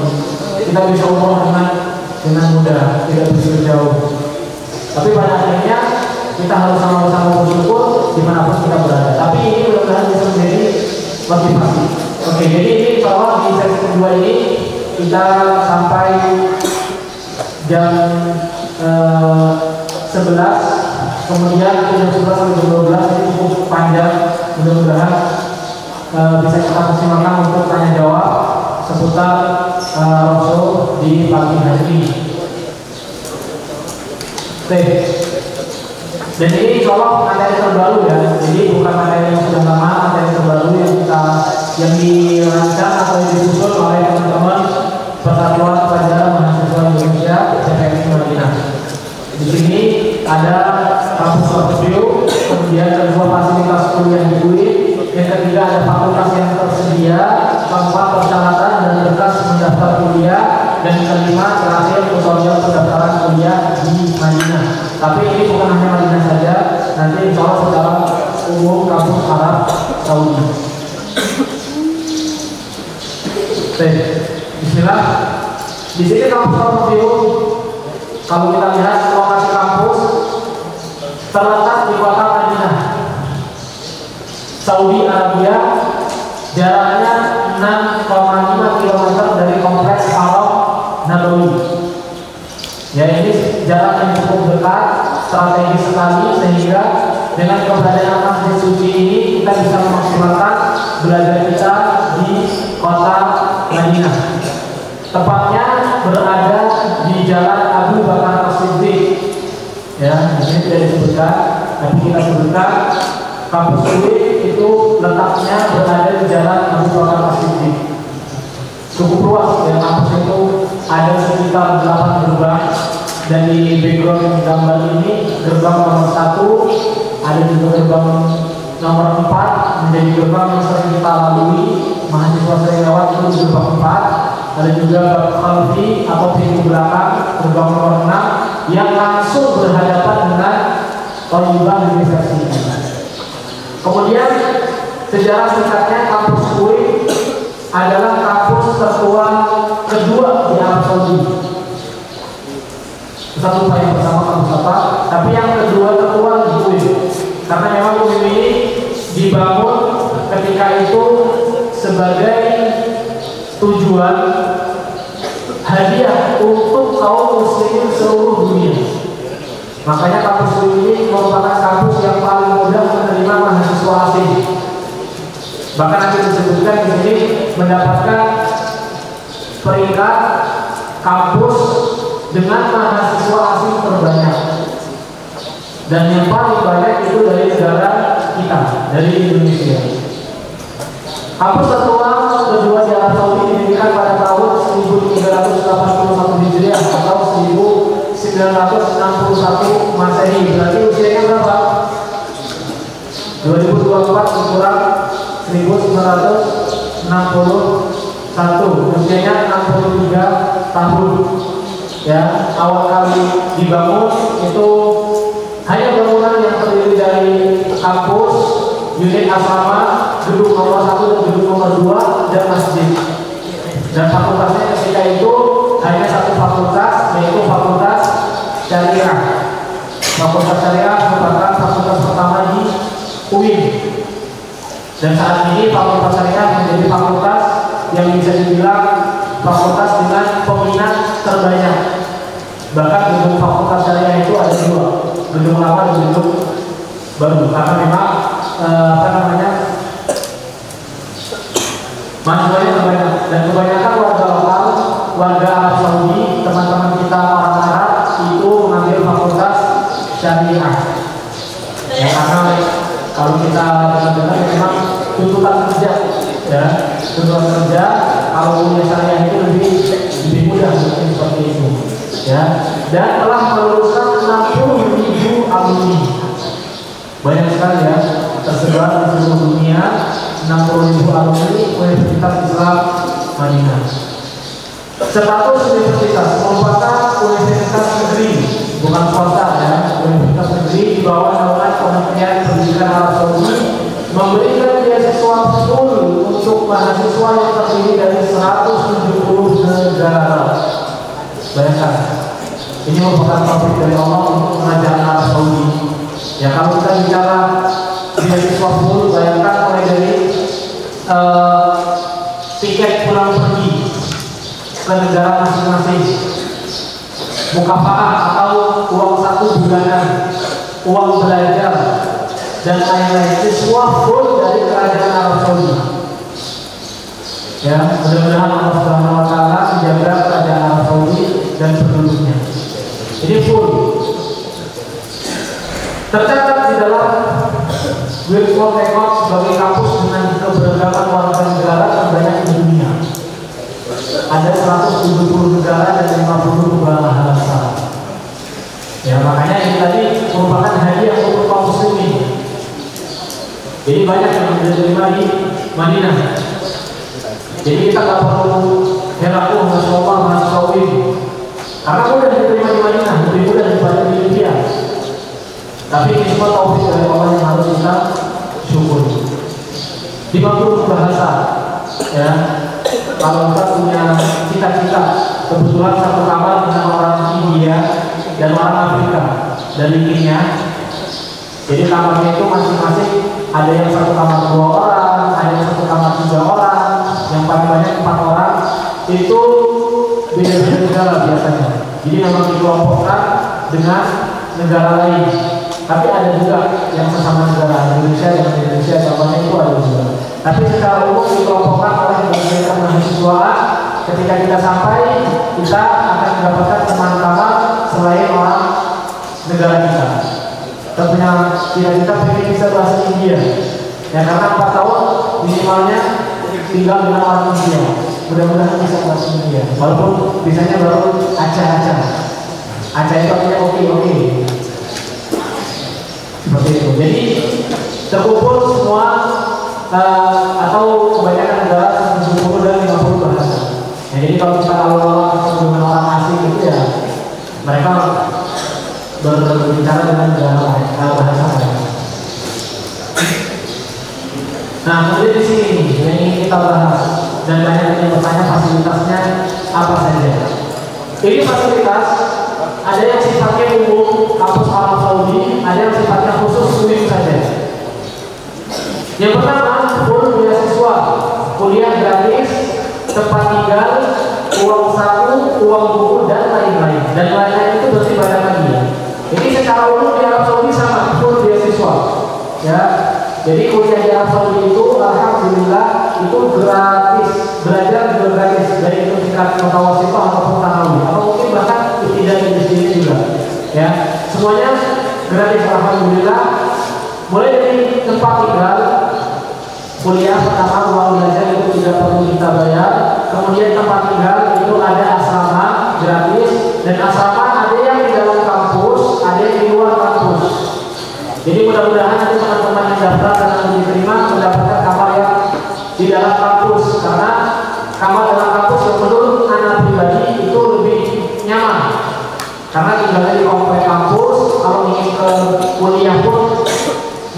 kita bisa umroh dengan mudah, tidak begitu jauh. Tapi pada akhirnya kita harus sama-sama bersyukur dimanapun kita berada. Tapi ini mudah-mudahan bisa menjadi motivasi. Oke, jadi ini bahwa di sesi kedua ini kita sampai jam 11, kemudian jam 11 sampai jam 12 ini cukup panjang. Mudah-mudahan bisa kita maksimalkan untuk tanya jawab seputar Rasul di pagi hari ini. Oke. Dan ini insya Allah materi terbaru ya, jadi bukan materi yang sudah lama, materi terbaru yang dirancang atau disusun oleh teman-teman Persatuan Pelajar Mahasiswa Indonesia CPNI Madinah. Di sini ada kampus review, kemudian kedua fasilitas kuliah di UIN, yang ketiga ada fakultas yang tersedia, keempat persyaratan dan berkas mendaftar kuliah, dan kelima terakhir tutorial pendaftaran kuliah di Madinah. Tapi ini bukan hanya Madinah saja, nanti insya Allah secara umum kampus Arab Saudi. Baik, bismillah. Di sini kampus review, kalau kita lihat lokasi kampus terletak di kota Madinah, Saudi Arabia, jaraknya 6,5 km dari kompleks Haram Nabawi. Ya, ini jarak yang cukup dekat, strategis sekali, sehingga dengan keberadaan masjid suci ini kita bisa memaksimalkan belajar kita di kota Madinah. Tepatnya berada di Jalan Abu Bakar As-Siddiq. Ya, ini tidak disebutkan, tapi kita sebutkan kampus UIN itu letaknya berada di Jalan Abu Bakar As-Siddiq. Cukup luas ya, kampus itu ada sekitar 8 gerbang, dan di background gambar ini gerbang nomor 1, ada juga gerbang nomor 4 menjadi gerbang yang sering kita lalui, mahasiswa sering lewat itu gerbang 4. Ada juga khalfi atau pintu belakang gerbang nomor 6 yang langsung berhadapan dengan Thayyibah University. Kemudian sejarah singkatnya, kampus UIN adalah kampus tertua kedua di Arab Saudi. Satu yang pertama kampus apa? Tapi yang kedua tertua di UIN. Karena memang UIN ini dibangun ketika itu sebagai tujuan hadiah untuk kaum muslimin seluruh dunia. Makanya kampus UIN ini merupakan kampus yang paling mudah menerima mahasiswa asing. Bahkan nanti disebutkan di sini mendapatkan peringkat kampus dengan mahasiswa asing terbanyak. Dan yang paling banyak itu dari negara kita, dari Indonesia. Kampus tertua kedua di Arab Saudi didirikan pada tahun 1381 Hijriah atau 1961 Masehi. Berarti usianya berapa? 2024 kurang 1961, usianya 63 tahun. Ya, awal kali dibangun itu hanya bangunan yang terdiri dari kampus, unit asrama, gedung nomor 1 dan gedung nomor 2 dan masjid. Dan fakultasnya ketika itu hanya satu fakultas, yaitu fakultas syariah. Fakultas syariah merupakan fakultas pertama di UIN. Dan saat ini fakultas syariah menjadi fakultas yang bisa dibilang fakultas dengan peminat terbanyak. Bahkan gedung fakultas syariah itu ada 2, gedung lama dan gedung baru. Karena memang mahasiswanya terbanyak, dan kebanyakan warga lokal, warga Arab Saudi, teman-teman kita orang Arab itu mengambil fakultas syariah. Ya, karena kalau kita dengar memang tuntutan kerja, ya, tuntutan kerja kalau punya syariah itu lebih mudah mungkin seperti itu, ya. Dan telah meluluskan 60.000 alumni, banyak sekali ya. tersebar di seluruh dunia, 60.000 alumni Universitas Islam Madinah. Status universitas merupakan universitas negeri, bukan swasta ya, universitas negeri di bawah naungan Kementerian Pendidikan Arab Saudi, memberikan beasiswa full untuk mahasiswa yang terdiri dari 170 negara. Bayangkan, ini merupakan taufik dari Allah untuk mengajar Arab Saudi. Ya, kalau kita bicara beasiswa full, bayangkan mulai dari tiket pulang pergi ke negara masing-masing, mukafaah atau uang 1 bulanan, uang belajar dan lain-lain, siswa full dari kerajaan Arab Saudi. Ya, mudah-mudahan Allah Subhanahu wa taala menjaga kerajaan Arab Saudi dan penduduknya. Ini full. Tercatat di dalam World Record sebagai kampus dengan keberagaman warga negara terbanyak di dunia. Ada 170 negara dan 50 bahasa. Ya, makanya ini tadi merupakan hadiah untuk kaum muslimin. Jadi banyak yang diterima di Madinah. Jadi kita tak perlu heran, Masya Allah, Masya Allah, karena mudah diterima di Madinah, lebih mudah daripada di India. Tapi ini semua taufik dari Allah yang harus kita syukuri. 50 bahasa, ya. Kalau kita punya cita-cita, kebetulan satu kamar dengan orang India dan orang Afrika dari Kenya. Jadi kamarnya itu masing-masing ada yang satu kamar 2 orang, ada yang satu kamar 3 orang, yang paling banyak 4 orang. Itu beda-beda negara biasanya. Jadi memang dikelompokkan dengan negara lain. Tapi ada juga yang sesama negara Indonesia dengan Indonesia, contohnya itu ada juga. Tapi secara umum dikelompokkan oleh kementerian mahasiswaan. Ketika kita sampai, kita akan mendapatkan teman kamar selain orang negara kita. Kita punya cita-cita pengen bisa bahasa India. Ya, karena 4 tahun minimalnya tinggal dengan orang India. Mudah-mudahan bisa bahasa India. Walaupun biasanya baru acah-acah. Acah itu artinya oke. Seperti itu. Jadi terkumpul semua atau kebanyakan negara 70 dan 50 bahasa. Ya, jadi kalau kita ketemu dengan orang asing itu ya mereka berbicara dengan bahasa lain. Nah, kemudian di sini yang ingin kita bahas dan banyak yang bertanya fasilitasnya apa saja. Ini fasilitas ada yang sifatnya umum kampus Arab Saudi, ada yang sifatnya khusus UNIM saja. Yang pertama, full beasiswa, kuliah gratis, tempat tinggal, uang saku, uang buku dan lain-lain. Dan lain-lain itu berarti banyak lagi ya. Jadi secara umum di Arab Saudi sama, full beasiswa. Ya, jadi kuliah di Arab Saudi itu alhamdulillah itu gratis, belajar juga gratis, dari itu tingkat mutawasithah ataupun tanawi, atau mungkin bahkan tidak di sini juga. Ya, semuanya gratis alhamdulillah. Mulai dari tempat tinggal, kuliah pertama uang belajar itu tidak perlu kita bayar. Kemudian tempat tinggal itu ada asrama gratis, dan asrama ada yang di dalam kampus, ada yang di luar kampus. Jadi mudah-mudahan nanti teman-teman yang daftar dan nanti diterima mendapatkan kamar yang di dalam kampus, karena kamar dalam kampus yang menurut anak pribadi itu lebih nyaman, karena tinggalnya di komplek kampus. Kalau ingin ke kuliah pun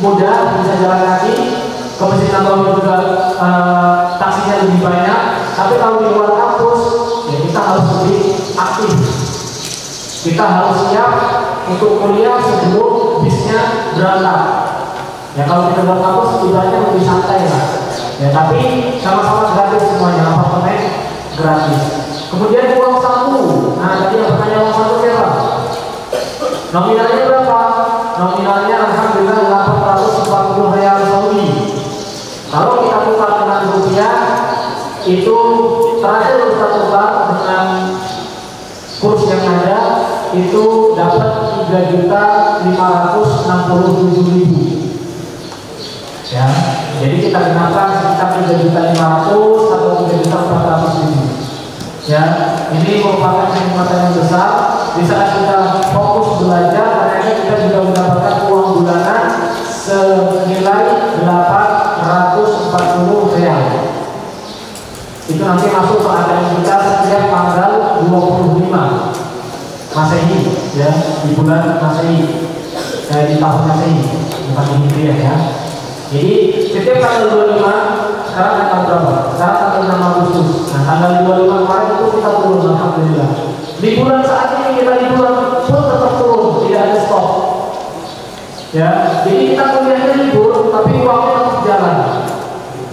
mudah, bisa jalan kaki. Ke Masjid Nabawi juga taksinya lebih banyak. Tapi kalau di luar kampus, ya kita harus lebih aktif. Kita harus siap untuk kuliah sebelum bisnya berangkat. Ya, kalau kita luar kampus ibaratnya lebih santai lah. Ya, tapi sama-sama gratis semuanya, apartemen gratis. Kemudian uang saku. Nah, tadi yang bertanya uang saku berapa? Nominalnya berapa? Nominalnya alhamdulillah 840 Riyal Saudi. Kalau kita tukar dengan rupiah, itu terakhir kita tukar dengan kurs yang ada itu dapat 3.567.000. Ya, jadi kita gunakan sekitar 3.500.000 atau 3.400.000. Ya, ini merupakan kenikmatan yang besar. Di saat kita fokus belajar, ternyata kita juga mendapatkan uang bulanan senilai nanti masuk ke ATM kita setiap tanggal 25 Masehi, ya, di bulan Masehi, di tahun Masehi, bukan di Hijriah ya. Jadi setiap tanggal 25, sekarang tanggal berapa? Sekarang tanggal 6 Agustus. Nah, tanggal 25 kemarin itu kita turun, alhamdulillah. Di bulan saat ini kita di bulan pun tetap turun, tidak ada stop. Ya, jadi kita kuliahnya libur, tapi uangnya tetap jalan.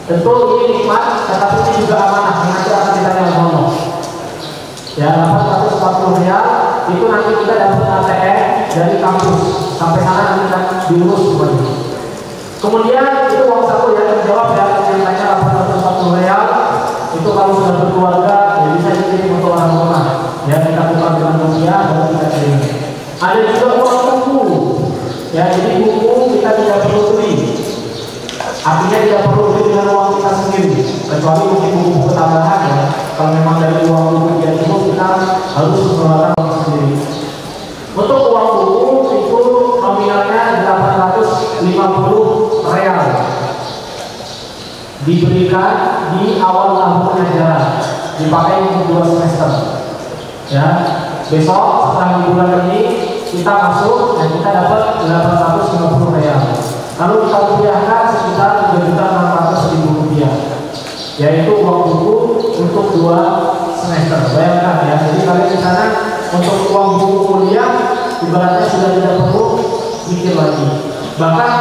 Tentu ini nikmat, tetapi ini juga amanah. Nanti akan ditanya Allah. Ya, 840 riyal itu nanti kita dapat ATM dari kampus sampai sana nanti kita diurus semuanya. Kemudian itu uang saku yang dijawab ya, yang tanya 840 riyal itu kalau sudah berkeluarga ya bisa dikirim untuk orang rumah. Ya, kita tukar dengan rupiah baru kita kirim. Ada juga uang buku. Ya, jadi buku kita tidak perlu beli. Artinya tidak perlu beli dengan uang kita sendiri, kecuali buku-buku tambahan ya. Kalau memang dari uang buku dia itu kita harus mengeluarkan uang sendiri. Untuk uang buku itu nominalnya 850 real. Diberikan di awal tahun ajaran, dipakai untuk 2 semester. Ya, besok setelah di bulan ini kita masuk dan kita dapat 850 real. Lalu kita rupiahkan sekitar 3.600.000 rupiah, yaitu uang buku untuk 2 semester. Bayangkan ya, jadi kalian di sana untuk uang buku kuliah ibaratnya sudah tidak perlu mikir lagi. Bahkan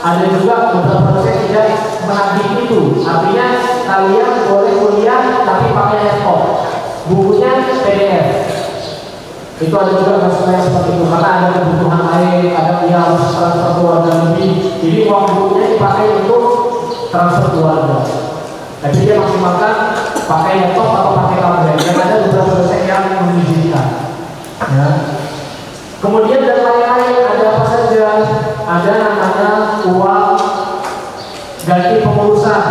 ada juga beberapa dosen tidak menagih itu, artinya kalian boleh kuliah tapi pakai laptop, bukunya PDF. Itu ada juga kasus yang seperti itu, karena ada kebutuhan lain, ada dia harus transfer keluarga lebih, jadi uang bukunya dipakai untuk transfer keluarga. Tapi dia maksimalkan pakai laptop atau pakai tablet. Dan ada beberapa dosen yang mengizinkan. Ya. Kemudian dan lain-lain ada apa saja? Ada namanya uang ganti pengurusan.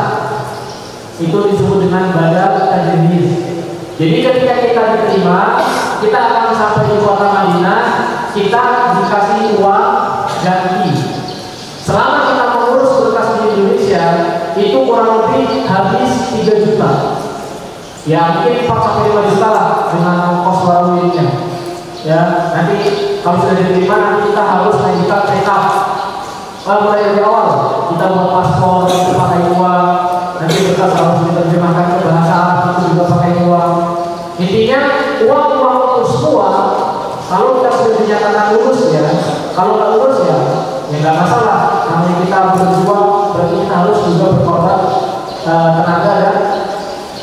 Itu disebut dengan badal tajhiz. Jadi ketika kita diterima, kita akan sampai di kota Madinah, kita dikasih uang ganti. Selama kita mengurus berkas di Indonesia, itu kurang lebih habis 3 juta. Ya mungkin 4-5 juta lah dengan ongkos warawirinya. Ya, nanti kalau sudah diterima nanti kita harus mengajukan backup. Mulai dari awal kita buat paspor, kita pakai uang. Nanti berkas harus diterjemahkan ke bahasa Arab, itu juga pakai uang. Intinya uang-uang itu semua kalau kita sudah dinyatakan lulus ya, kalau nggak lulus ya nggak masalah. Namanya kita berjuang, berarti kita harus juga berkorban tenaga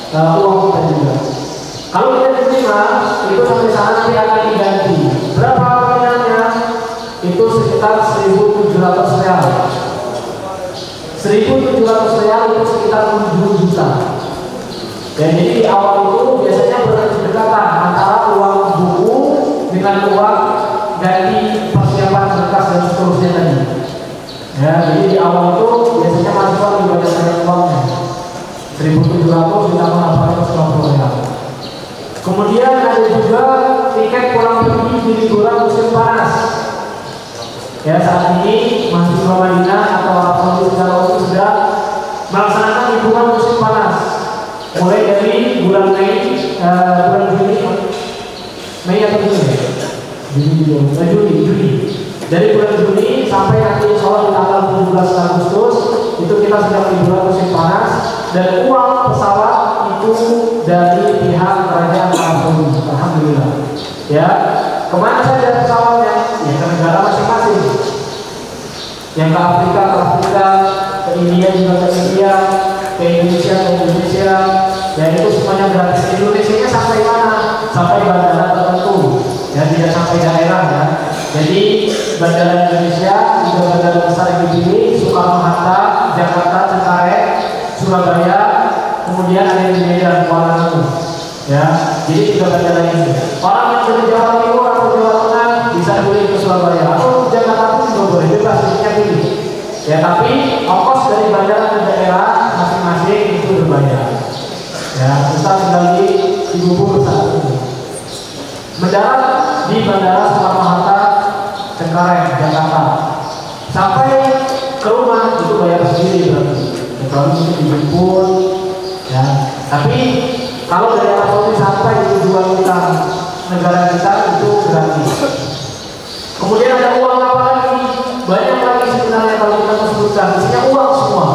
dan uang kita juga. Kalau kita diterima, itu sampai sana nanti akan diganti. Berapa nominalnya? Itu sekitar 1.700 real. 1.700 real itu sekitar 7 juta. Dan jadi di awal itu biasanya berdekatan antara uang buku dengan uang ganti persiapan berkas dan seterusnya tadi. Ya, jadi di awal itu biasanya mahasiswa lebih banyak dari uangnya. 1.700 ditambah 850 real. Kemudian ada juga tiket pulang pergi di liburan musim panas. Ya, saat ini mahasiswa Madinah atau orang pengurus secara umum sudah melaksanakan liburan musim panas. Mulai dari bulan Mei, bulan Juni, Mei atau Juni. Dari bulan Juni sampai nanti insya Allah di tanggal 17 Agustus itu kita sedang liburan musim panas dan uang pesawat itu dari pihak kerajaan Arab Saudi. Alhamdulillah. Ya, kemana saja pesawatnya? Ya ke negara masing-masing. Yang ke Afrika, ke India juga ke India, ke Indonesia, dan itu semuanya gratis. Indonesia sampai mana? Sampai bandara tertentu, ya tidak sampai daerah ya. Jadi bandara Indonesia juga bandara besar yang dipilih, Soekarno-Hatta, Jakarta, Cengkareng, Surabaya, kemudian ada di Medan, Kuala Lumpur. Ya, jadi 3 bandara ini. Orang yang dari Jawa Timur atau Jawa Tengah bisa pilih ke Surabaya atau Jakarta pun juga boleh, bebas pilih. Ya, tapi ongkos dari bandara ke daerah masing-masing itu berbayar. Ya, kita tinggal di Cibubur saat ini. Mendarat di Bandara Soekarno-Hatta, Cengkareng, Jakarta. Sampai ke rumah itu bayar sendiri berarti. Kalau itu dijemput, ya. Tapi Kalau dari Arab Saudi sampai di tujuan kita negara kita itu gratis. Kemudian ada uang apa lagi? Banyak lagi sebenarnya kalau kita sebutkan, isinya uang semua.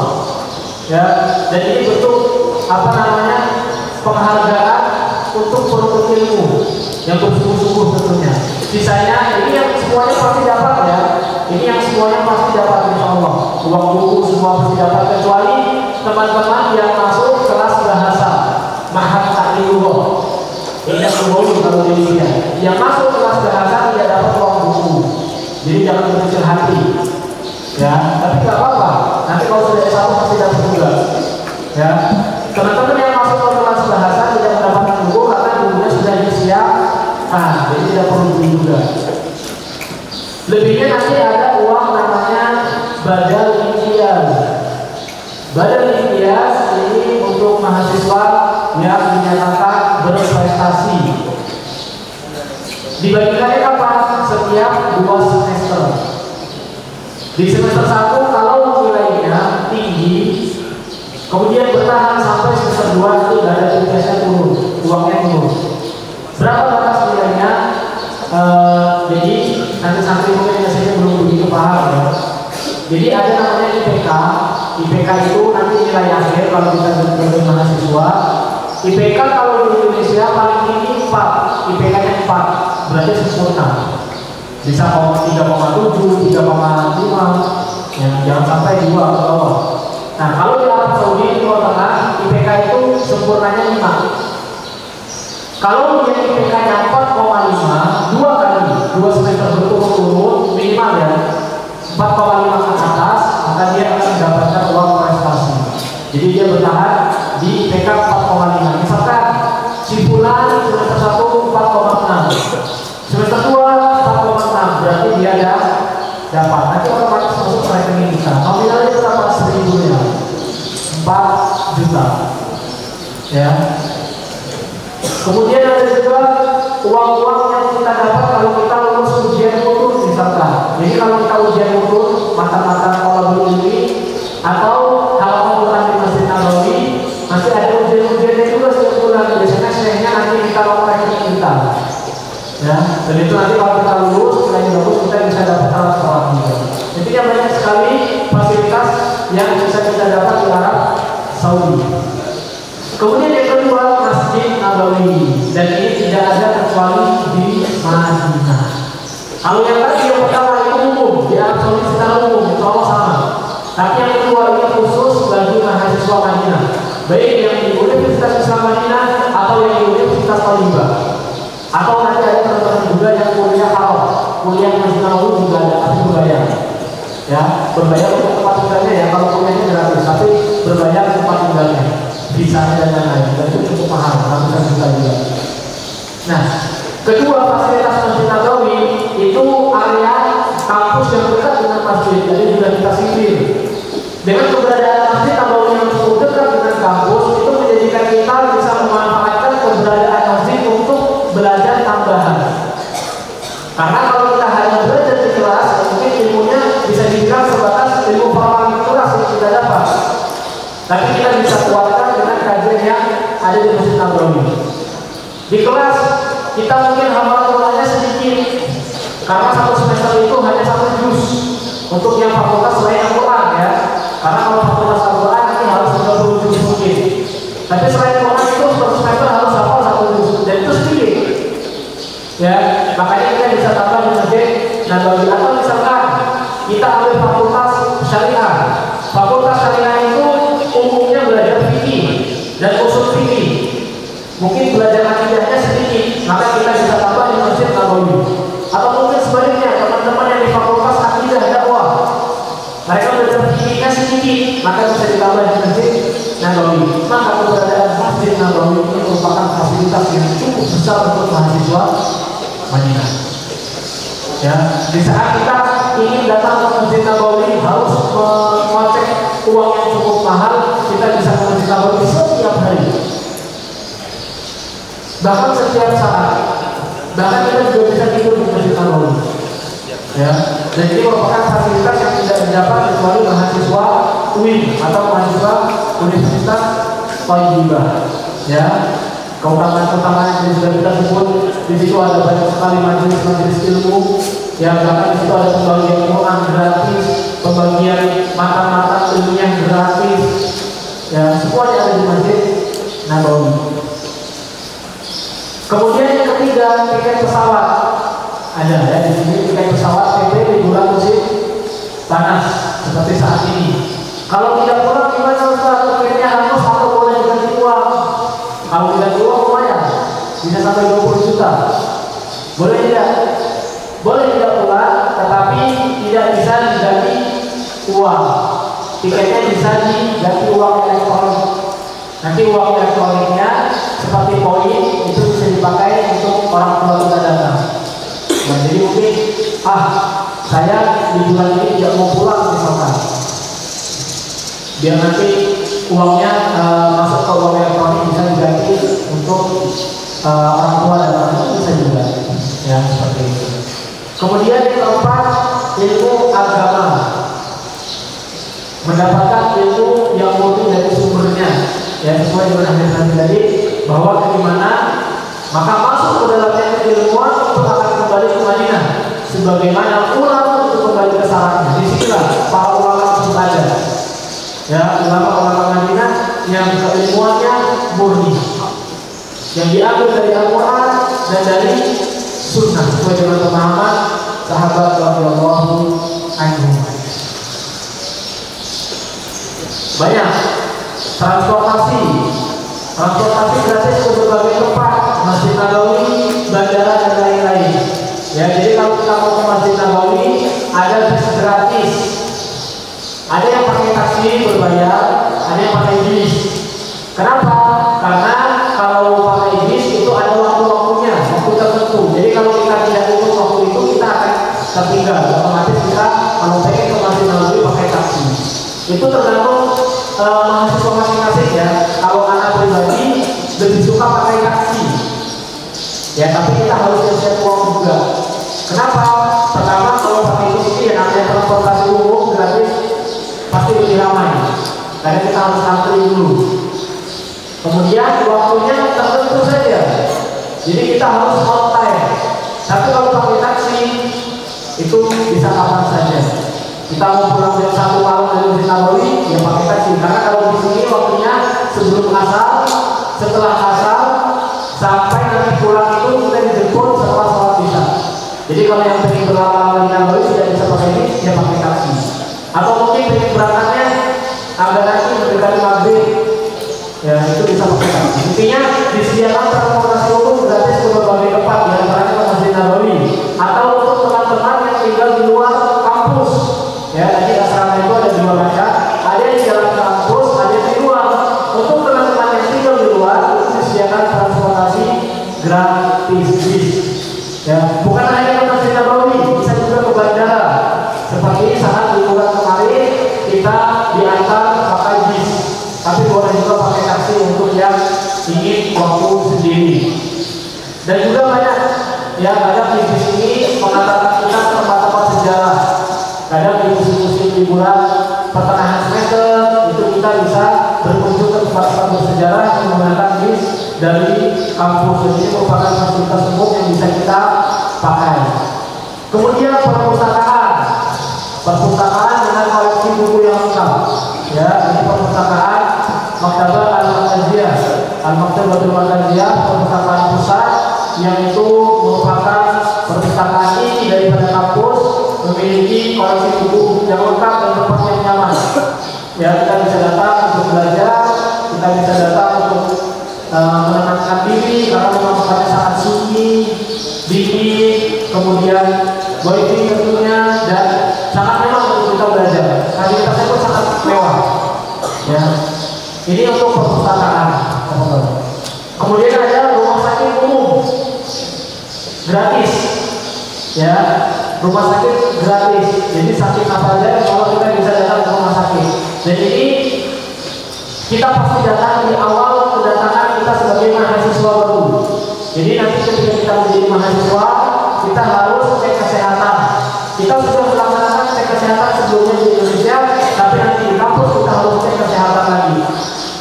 Ya, dan ini bentuk apa namanya penghargaan untuk penuntut ilmu yang bersungguh-sungguh tentunya. Sisanya ini yang semuanya pasti dapat ya. Ini yang semuanya pasti dapat insya Allah. Uang buku semua pasti dapat kecuali teman-teman yang masuk kelas bahasa Ma'had Ta'limullah. Ini yang berhubung kalau di Indonesia. Yang masuk kelas bahasa tidak dapat uang buku. Jadi jangan berkecil hati. Ya, tapi tidak apa-apa. Nanti kalau sudah S1 pasti dapat juga. Ya, teman-teman yang masuk ke kelas bahasa tidak mendapatkan buku karena bukunya sudah disiap. Jadi tidak perlu beli juga. Lebihnya nanti ada uang namanya badal imtiyaz. Badal imtiyaz ini untuk mahasiswa yang dinyatakan berprestasi. Dibagikannya kapan? Setiap 2 semester. Di semester 1 kalau nilainya tinggi, kemudian bertahan sampai semester 2 itu badal imtiyaznya turun, uangnya turun. Berapa batas nilainya? Jadi nanti santri mungkin biasanya belum begitu paham ya. Jadi ada namanya IPK. IPK itu nanti nilai akhir kalau kita sebagai mahasiswa. IPK kalau di Indonesia paling tinggi 4. IPK-nya 4, berarti sempurna. Bisa 3,7, 3,5, ya, jangan sampai 2 ke bawah. Nah kalau di Arab Saudi di Tengah, IPK itu sempurnanya 5. Kalau dia IPK-nya 4,5, 2 kali, 2 semester berturut-turut minimal ya, 4,5 ke atas, maka dia akan mendapatkan uang prestasi. Jadi dia bertahan di IPK 4,5. Misalkan si Fulan semester 1 4,6, semester 2 4,6, berarti dia ada dapat. Nanti otomatis masuk ke rekening kita. Nominalnya berapa? 1.000 ya, 4 juta. Ya. Kemudian ada juga uang-uang yang kita dapat kalau kita lulus ujian mutu misalkan. Jadi kalau kita ujian mutu, mata-mata kalau ini atau halaman Quran di Masjid Nabawi, masih ada ujian-ujiannya juga setiap bulan. Biasanya sehingga nanti kita lakukan kita. Ya, dan itu nanti kalau kita lulus, nilai bagus kita bisa dapat alat-alat juga. Jadi banyak sekali fasilitas yang bisa kita dapat di Arab Saudi. Kemudian yang kedua, Masjid Nabawi, dan ini tidak ada kecuali di Madinah. Kalau yang tadi yang pertama itu umum, di Arab Saudi secara umum, insya Allah sama. Tapi yang kedua ini khusus bagi mahasiswa Madinah, baik yang di Universitas Islam Madinah atau yang di Universitas Thalibah, atau nanti ada teman-teman juga yang kuliah haram, kuliah Masjid Nabawi juga ada, tapi berbayar. Ya, berbayar untuk tempat tinggalnya ya, kalau kuliahnya gratis, tapi berbayar tempat tinggalnya. Bisa dan lain-lain, dan itu cukup mahal, ratusan juta juga. Nah, kedua fasilitas Masjid Nabawi itu area kampus yang dekat dengan masjid, jadi sudah kita sipir. Dengan keberadaan Masjid Nabawi yang cukup dekat dengan kampus, itu menjadikan kita bisa memanfaatkan keberadaan masjid untuk belajar tambahan. Karena kalau kita hanya belajar di kelas, mungkin ilmunya bisa dibilang sebatas ilmu formal di kelas yang kita dapat. Tapi kita bisa kuatkan dengan kajian yang ada di Masjid Nabawi. Di kelas kita mungkin hafalan Qurannya sedikit, karena satu semester itu hanya 1 juz untuk yang fakultas selain Al-Quran ya. Karena kalau fakultas Al-Quran nanti harus 30 juz mungkin. Tapi selain Quran itu satu semester harus hafal 1 juz, dan itu sedikit. Ya, makanya kita bisa tambah di Masjid Nabawi. Atau misalkan kita ambil fakultas syariah. Fakultas syariah itu umumnya belajar fikih dan usul fikih. Mungkin belajar akidahnya sedikit, maka kita bisa tambah di Masjid Nabawi. Atau mungkin sebaliknya, teman-teman yang di fakultas akidah dakwah, mereka belajar fikihnya sedikit, maka bisa ditambah di Masjid Nabawi. Maka keberadaan Masjid Nabawi ini merupakan fasilitas yang cukup besar untuk mahasiswa Madinah. Ya, di saat kita ingin datang ke Masjid Nabawi harus mengocek uang yang cukup mahal, kita bisa ke Masjid Nabawi setiap hari, bahkan setiap saat, bahkan kita juga bisa tidur di Masjid Nabawi. Ya, dan ini merupakan fasilitas yang tidak didapat kecuali mahasiswa UIN atau mahasiswa Universitas Thalibah. Ya, Keutamaan-keutamaan yang sudah kita sebut, di situ ada banyak sekali majelis-majelis ilmu, ya bahkan di situ ada pembagian Quran gratis, pembagian mata-mata ilmiah gratis, ya semuanya ada di Masjid Nabawi. Kemudian yang ketiga, tiket pesawat ada ya di sini, tiket pesawat PP di bulan musim panas seperti saat ini. Kalau tidak pulang gimana Ustaz? Tiketnya harus atau boleh diganti uang? Kalau tidak uang lumayan, bisa sampai 20 juta. Boleh tidak? Boleh tidak pulang, tetapi tidak bisa diganti uang. Tiketnya bisa diganti uang elektronik. Nanti uang elektroniknya seperti poin itu bisa dipakai untuk orang tua kita datang. Nah, jadi mungkin saya di bulan ini tidak mau pulang misalkan, biar nanti uangnya masuk ke uang elektronik bisa diganti untuk orang tua dan anak itu bisa juga, ya seperti itu. Kemudian yang keempat, ilmu agama, mendapatkan ilmu yang murni dari sumbernya, ya sesuai dengan hadis tadi bahwa bagaimana maka masuk ke dalamnya keilmuan itu akan kembali ke Madinah, sebagaimana ular itu kembali ke sarangnya. Disinilah para ulama itu ada. Ya, ulama-ulama Madinah yang keilmuannya murni, yang diambil dari Al-Quran dan dari Sunnah sesuai dengan pemahaman sahabat radhiyallahu anhum. Banyak transportasi gratis ke berbagai tempat, Masjid Nabawi, bandara dan lain-lain. Ya, jadi kalau kita mau ke Masjid Nabawi ada bis gratis. Ada yang pakai taksi berbayar, ada yang pakai bis. Kenapa? Karena kalau pakai bis itu ada waktu-waktunya, waktu tertentu. Jadi kalau kita tidak ikut waktu itu kita akan tertinggal. Otomatis kita kalau pengen ke Masjid Nabawi pakai taksi. Itu tergantung mahasiswa masing-masing ya. Kalau anak pribadi lebih suka pakai taksi. Ya, tapi kita harus siap-siap uang juga. Kenapa? Pertama kalau pakai bis ini yang namanya transportasi umum gratis pasti lebih ramai, karena kita harus antri dulu. Kemudian waktunya tertentu saja, jadi kita harus on time. Tapi kalau pakai taksi itu bisa kapan saja. Kita mau pulang jam 1 malam dari Masjid Nabawi, ya pakai taksi. Karena kalau di sini waktunya sebelum asar, setelah asar, sampai nanti pulang itu kita dijemput setelah sholat isya. Jadi kalau yang pengen berlama-lama di Nabawi tidak bisa pakai bis, dia pakai taksi. Atau mungkin pengen berangkatnya agak lagi mendekati maghrib, ya itu bisa pakai taksi. Intinya disediakan transportasi umum gratis ke berbagai tempat, di antaranya ke Masjid Nabawi. Atau untuk teman-teman yang tinggal di luar kampus, ya tadi asrama itu ada dua macam, ada yang di dalam kampus, ada yang di luar. Untuk teman-teman yang tinggal di luar itu disediakan transportasi gratis bis. Ya, bukan hanya ke Masjid Nabawi, bisa juga ke bandara. Seperti saat liburan kemarin kita diantar pakai bis, tapi boleh juga pakai taksi untuk yang ingin waktu sendiri. Dan juga banyak ya, kadang di bis ini mengantarkan kita ke tempat-tempat sejarah. Kadang di musim-musim liburan pertengahan semester itu kita bisa berkunjung ke tempat-tempat bersejarah yang menggunakan bis dari kampus. Jadi ini merupakan fasilitas umum yang bisa kita pakai. Kemudian perpustakaan dengan koleksi buku yang lengkap. Ya, ini perpustakaan Maktabah Al-Markaziyah, perpustakaan pusat yang itu merupakan perpustakaan ini daripada kampus, memiliki koleksi buku yang lengkap dan tempat yang nyaman. Ya, kita bisa datang untuk belajar, kita bisa datang untuk menenangkan diri karena memang tempatnya sangat sunyi, dingin, kemudian wifi tentunya, dan sangat mewah untuk kita belajar. Fasilitasnya pun sangat mewah. Ya, ini untuk perpustakaan. Kemudian ada rumah sakit umum gratis. Ya, rumah sakit gratis. Jadi sakit apa aja kalau kita bisa datang ke rumah sakit. Dan ini kita pasti datang di awal kedatangan kita sebagai mahasiswa baru. Jadi nanti ketika kita menjadi mahasiswa, kita harus cek kesehatan. Kita sudah melaksanakan cek kesehatan sebelumnya di Indonesia, tapi nanti di kampus kita harus cek kesehatan lagi.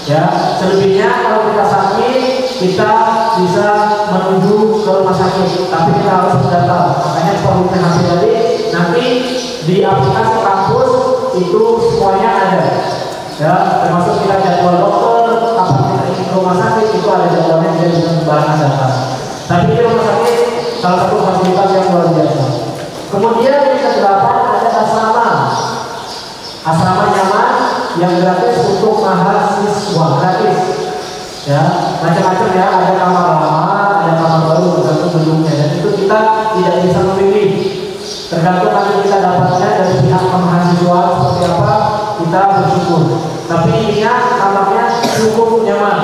Ya, selebihnya kalau kita sakit kita bisa menuju ke rumah sakit, tapi kita harus mendaftar. Makanya perlu hati tadi, nanti di aplikasi kampus itu semuanya ada, ya, termasuk kita jadwal dokter, kapan kita ingin ke rumah sakit itu ada jadwalnya, dia bisa membaca data. Tapi di rumah sakit salah satu fasilitas yang luar biasa. Kemudian yang kedelapan ada asrama nyaman yang gratis untuk mahasiswa, gratis. Ya, macam-macam ya, ada kamar lama, ada kamar baru tergantung gedungnya, dan itu kita tidak bisa memilih, tergantung nanti kita dapatnya dari pihak mahasiswa seperti apa, kita bersyukur. Tapi intinya kamarnya cukup nyaman.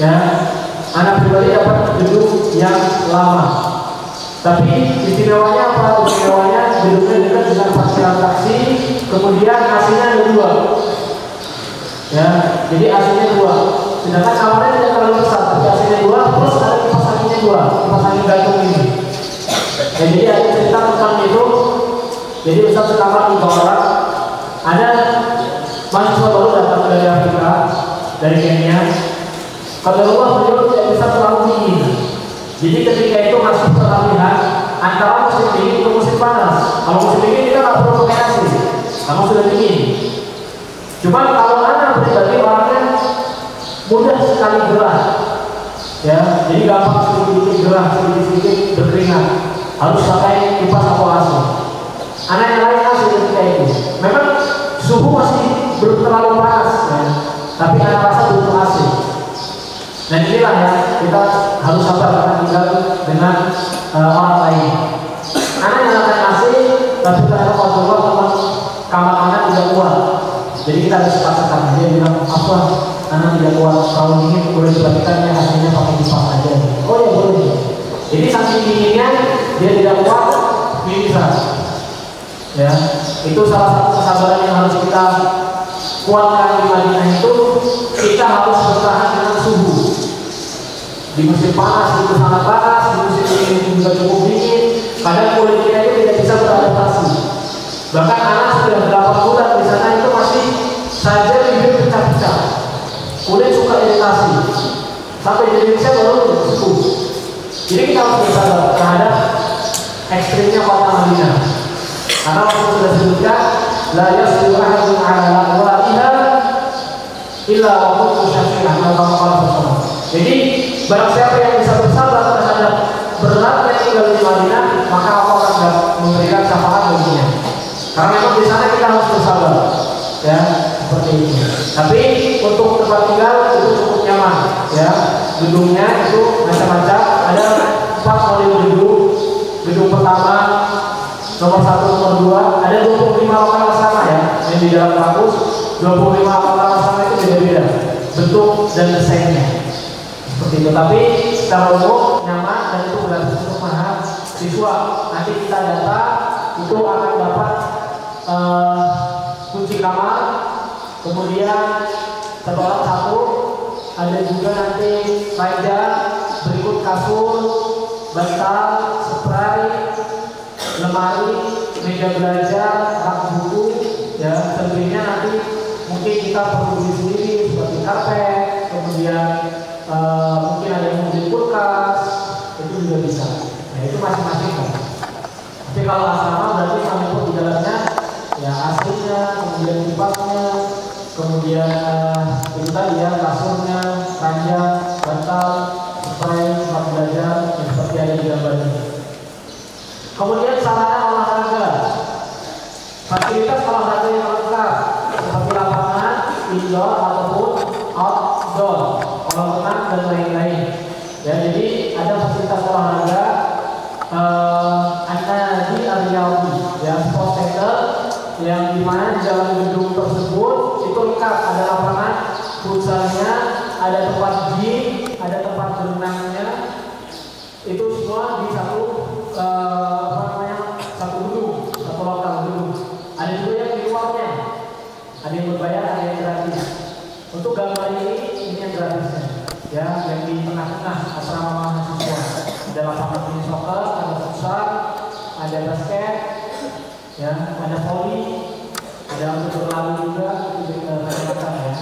Ya, anak pribadi dapat gedung yang lama. Tapi istimewanya apa? Istimewanya gedungnya dekat dengan parkiran taksi, kemudian AC-nya ada 2. Ya, jadi AC-nya 2. Sedangkan kamarnya tidak terlalu besar, tapi AC-nya 2 plus ada kipas anginnya 2, kipas angin gantung ini. Ya, jadi ada cerita tentang itu. Jadi Ustaz sekamar 3 orang. Ada mahasiswa baru datang dari Afrika, dari Kenya. Kalau beliau tidak bisa terlalu dingin. Jadi ketika itu masih peralihan antara musim dingin ke musim panas. Kalau musim dingin kita nggak perlu pakai AC, karena sudah dingin. Cuma kalau anak pribadi orangnya mudah sekali gerah, ya, jadi gampang sedikit gerah, sedikit berkeringat, harus pakai kipas atau AC. Anak yang lain AC ketika itu, memang suhu masih belum terlalu panas, ya, tapi anak rasa butuh AC. Dan inilah ya, kita harus sabar karena tinggal dengan orang lain. Anak nyalakan AC, tapi ternyata kalau kamar anak tidak kuat. Jadi kita harus paksakan. Dia bilang, apa? Anak tidak kuat. Kalau dingin boleh diperhatikan ya, hasilnya pakai kipas aja. Oh ya boleh. Jadi saking dinginnya dia tidak kuat, pingsan. Ya, itu salah satu kesabaran yang harus kita kuatkan di Madinah itu. Kita harus bertahan dengan suhu. Di musim panas itu sangat panas, di musim dingin itu juga cukup dingin. Kadang kulit kita itu tidak bisa beradaptasi. Bahkan anak sudah 8 bulan di sana itu masih saja bibir pecah-pecah. Kulit suka iritasi. Sampai di Indonesia baru sembuh. Jadi kita harus bersabar terhadap ekstrimnya kota Madinah. Karena waktu sudah sebutkan, la yasbiru ahadun ala laqwatiha illa wa kuntu syafi'an al-qamar. Jadi barang siapa yang bisa bersabar terhadap beratnya tinggal di Madinah, maka Allah akan memberikan syafaat baginya. Karena memang di sana kita harus bersabar, ya, seperti itu. Tapi untuk tempat tinggal itu cukup nyaman, ya. Gedungnya itu macam-macam, ada 4 model gedung. Gedung pertama, nomor 1, nomor 2, ada 25 lokal asrama ya, yang di dalam kampus. 25 lokal asrama itu beda-beda bentuk dan desainnya. Seperti itu, tapi secara umum nyaman dan itu gratis untuk mahasiswa. Nanti kita data itu akan dapat kunci kamar, kemudian 1 orang 1, ada juga nanti ranjang, berikut kasur, bantal, spray, lemari, meja belajar, rak buku, ya, selebihnya nanti mungkin kita perlu beli sendiri seperti karpet, kemudian mungkin ada yang mobil kulkas, itu juga bisa. Nah itu masing-masing kan. Tapi kalau asrama berarti kami pun di dalamnya ya AC-nya, kemudian kipasnya, kemudian itu tadi ya kasurnya, ranjang, bantal, spray, tempat belajar, seperti ada di gambar ini. Kemudian sarana olahraga, fasilitas olahraga yang lengkap seperti lapangan indoor ataupun outdoor, kolam renang dan lain-lain. Ya, jadi ada fasilitas olahraga An-Nadi Al-Riyadi, ya, sport center yang dimana di dalam gedung tersebut itu lengkap, ada lapangan futsalnya, ada tempat gym, ada tempat berenangnya, itu semua di satu satu gedung, satu lokal gedung. Ada juga yang di luarnya, ada yang berbayar, ada yang gratis. Untuk gambar ini yang gratisnya, ya, yang di tengah-tengah asrama mahasiswa. Ada lapangan tenis soccer, ada futsal, ada basket, ya, ada volley, ada untuk berlari juga, itu macam-macam ya.